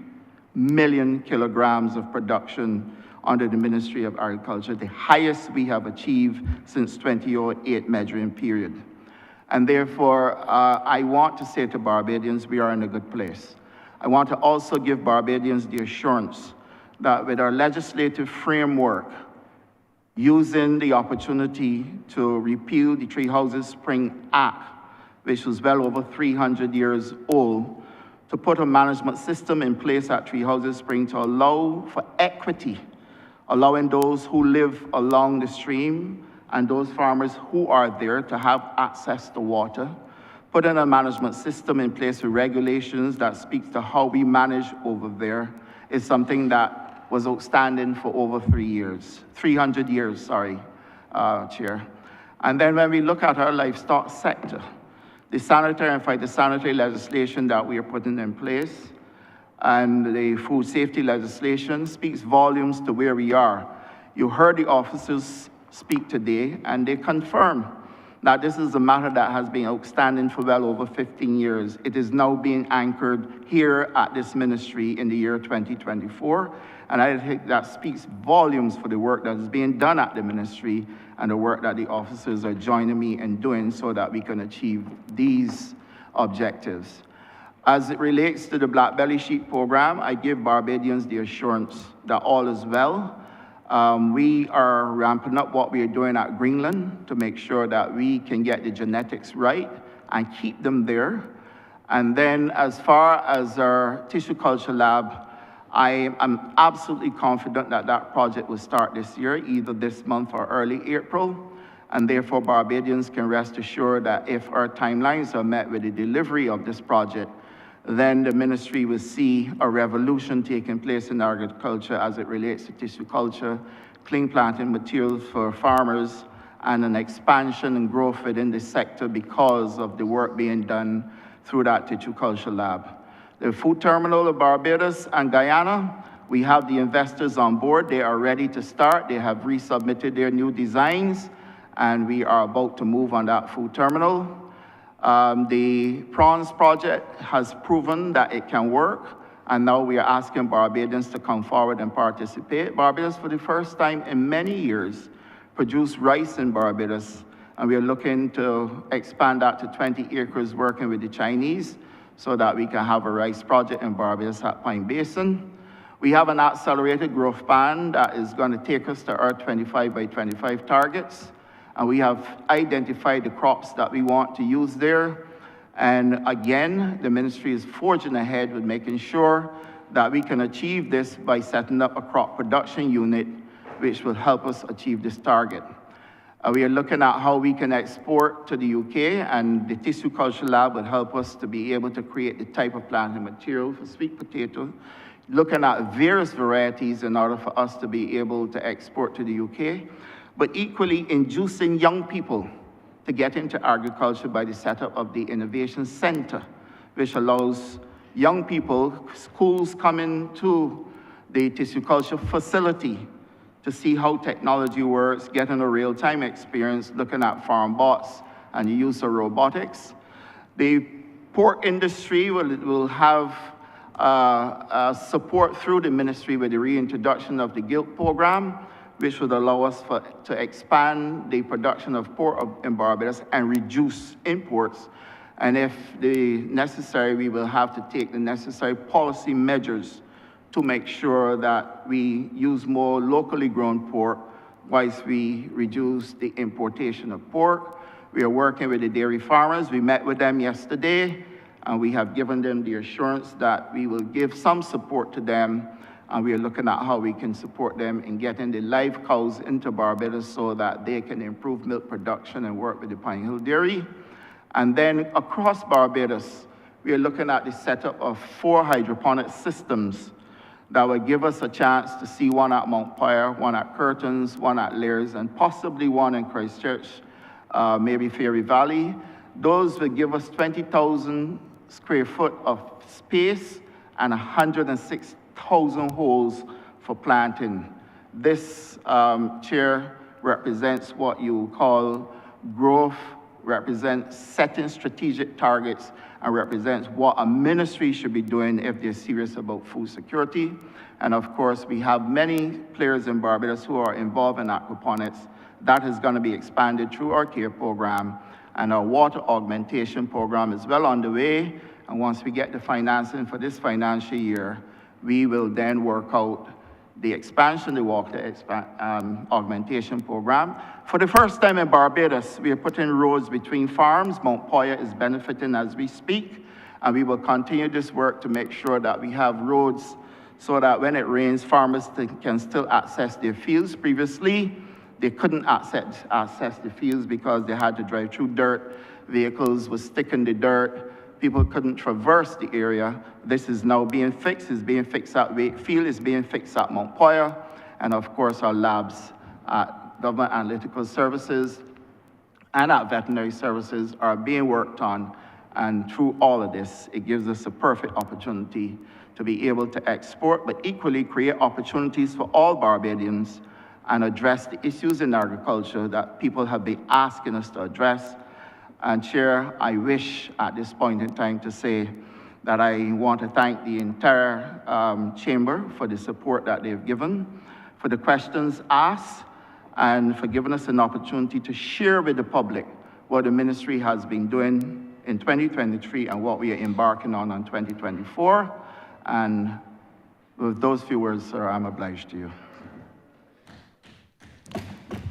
million kilograms of production under the Ministry of Agriculture, the highest we have achieved since 2008 measuring period. And therefore, I want to say to Barbadians, we are in a good place. I want to also give Barbadians the assurance that with our legislative framework, using the opportunity to repeal the Three Houses Spring Act, which was well over 300 years old, to put a management system in place at Three Houses Spring to allow for equity, allowing those who live along the stream and those farmers who are there to have access to water, putting a management system in place with regulations that speaks to how we manage over there is something that was outstanding for over 300 years, Chair. And then when we look at our livestock sector, the sanitary and phytosanitary legislation that we are putting in place and the food safety legislation speaks volumes to where we are. You heard the officers speak today, and they confirm that this is a matter that has been outstanding for well over 15 years. It is now being anchored here at this ministry in the year 2024, and I think that speaks volumes for the work that is being done at the ministry and the work that the officers are joining me in doing so that we can achieve these objectives. As it relates to the Black Belly Sheep program, I give Barbadians the assurance that all is well. We are ramping up what we are doing at Greenland to make sure that we can get the genetics right and keep them there. And then as far as our tissue culture lab, I am absolutely confident that that project will start this year, either this month or early April. And therefore, Barbadians can rest assured that if our timelines are met with the delivery of this project, then the ministry will see a revolution taking place in agriculture as it relates to tissue culture, clean planting materials for farmers, and an expansion and growth within the sector because of the work being done through that tissue culture lab. The food terminal of Barbados and Guyana, we have the investors on board. They are ready to start. They have resubmitted their new designs, and we are about to move on that food terminal. The prawns project has proven that it can work, and now we are asking Barbadians to come forward and participate. Barbados, for the first time in many years, produced rice in Barbados, and we are looking to expand that to 20 acres working with the Chinese so that we can have a rice project in Barbados at Pine Basin. We have an accelerated growth plan that is going to take us to our 25 by 25 targets. And we have identified the crops that we want to use there. And again, the ministry is forging ahead with making sure that we can achieve this by setting up a crop production unit, which will help us achieve this target. We are looking at how we can export to the UK, and the tissue culture lab will help us to be able to create the type of planting material for sweet potato, looking at various varieties in order for us to be able to export to the UK. But equally inducing young people to get into agriculture by the setup of the Innovation Center, which allows young people, schools coming to the tissue culture facility to see how technology works, getting a real-time experience, looking at farm bots and the use of robotics. The pork industry will have support through the ministry with the reintroduction of the GILT program, which would allow us to expand the production of pork in Barbados and reduce imports. And if necessary, we will have to take the necessary policy measures to make sure that we use more locally grown pork whilst we reduce the importation of pork. We are working with the dairy farmers. We met with them yesterday, and we have given them the assurance that we will give some support to them, and we are looking at how we can support them in getting the live cows into Barbados so that they can improve milk production and work with the Pine Hill Dairy. And then across Barbados, we are looking at the setup of 4 hydroponic systems that will give us a chance to see one at Mount Pyre, one at Curtains, one at Lears, and possibly one in Christchurch, maybe Fairy Valley. Those will give us 20,000 square foot of space and 106,000 holes for planting. This, Chair, represents what you call growth, represents setting strategic targets, and represents what a ministry should be doing if they're serious about food security. And of course, we have many players in Barbados who are involved in aquaponics. That is going to be expanded through our CARE program, and our water augmentation program is well on the way. And once we get the financing for this financial year, we will then work out the expansion, the water augmentation program. For the first time in Barbados, we are putting roads between farms. Mount Pyre is benefiting as we speak, and we will continue this work to make sure that we have roads so that when it rains, farmers can still access their fields. Previously, they couldn't access the fields because they had to drive through dirt. Vehicles were sticking the dirt. People couldn't traverse the area. This is now being fixed. It's being fixed at Wakefield. It's being fixed at Mount Pyre. And of course, our labs at Government Analytical Services and at Veterinary Services are being worked on. And through all of this, it gives us a perfect opportunity to be able to export, but equally create opportunities for all Barbadians and address the issues in agriculture that people have been asking us to address. And Chair, I wish at this point in time to say that I want to thank the entire chamber for the support that they've given, for the questions asked, and for giving us an opportunity to share with the public what the ministry has been doing in 2023 and what we are embarking on 2024. And with those few words, sir, I'm obliged to you.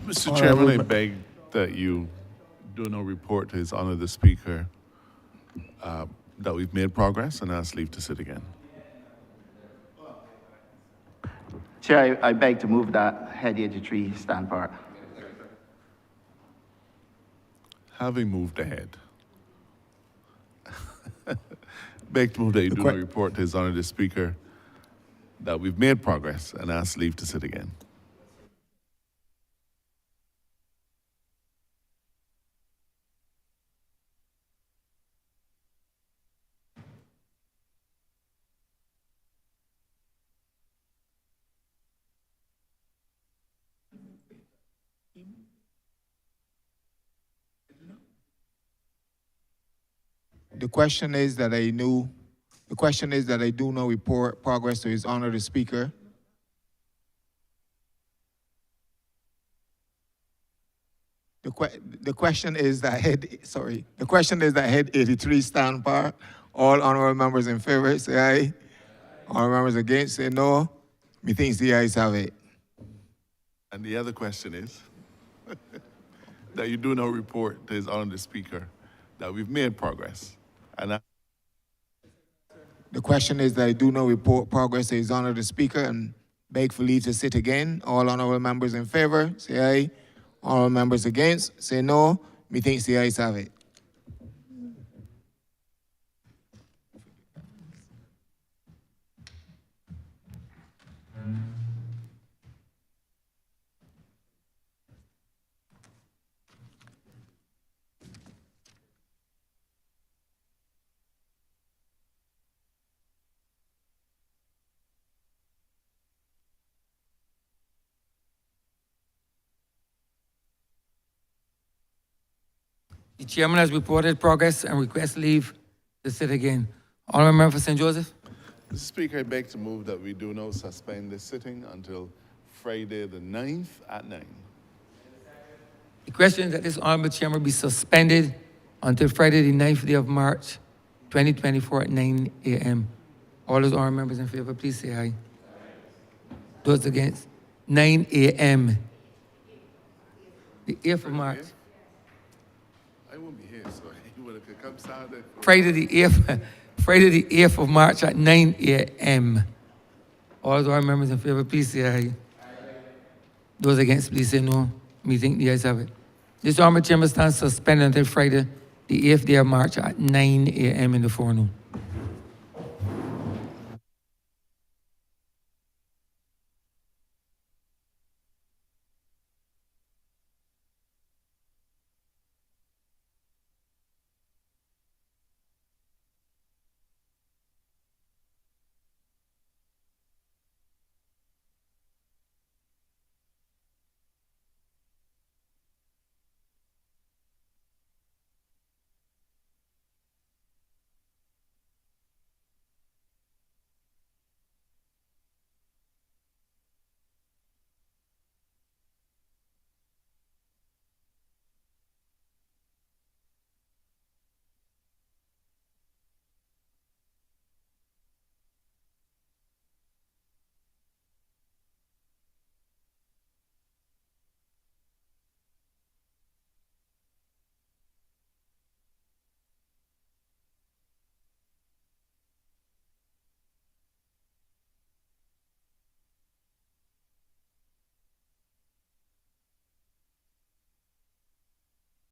Mr. Chairman, I beg that you do no report to His Honor the Speaker that we've made progress, and ask leave to sit again. Chair, I beg to move that Head 83 stand part. Having moved ahead, beg to move that you do no report to His Honor the Speaker that we've made progress, and ask leave to sit again. The question is that I do not report progress to His Honor the Speaker. The question is that Head 83 stand part. All honorable members in favor, say aye. All members against, say no. Methinks the ayes have it. And the other question is that you do not report to His Honor the Speaker that we've made progress. And the question is that I do not report progress to His Honor the Speaker and beg for leave to sit again. All honorable members in favor, say aye. All members against, say no. Methinks the ayes have it. The chairman has reported progress and requests leave to sit again. Honourable Member for St. Joseph. Mr. Speaker, I beg to move that we do now suspend this sitting until Friday the 9th at 9. The question is that this honourable chamber be suspended until Friday the 9th day of March, 2024 at 9 a.m. All those honourable members in favor, please say aye. Those against, 9 a.m. The 8th of March. I won't be here, so you would have come Saturday. Friday the 8th, Friday the 8th of March at 9 a.m. All those members in favor, please say aye. Those against, please say no. Me think the ayes have it. This Honourable Chamber stands suspended until Friday, the 8th day of March at 9 a.m. in the forenoon.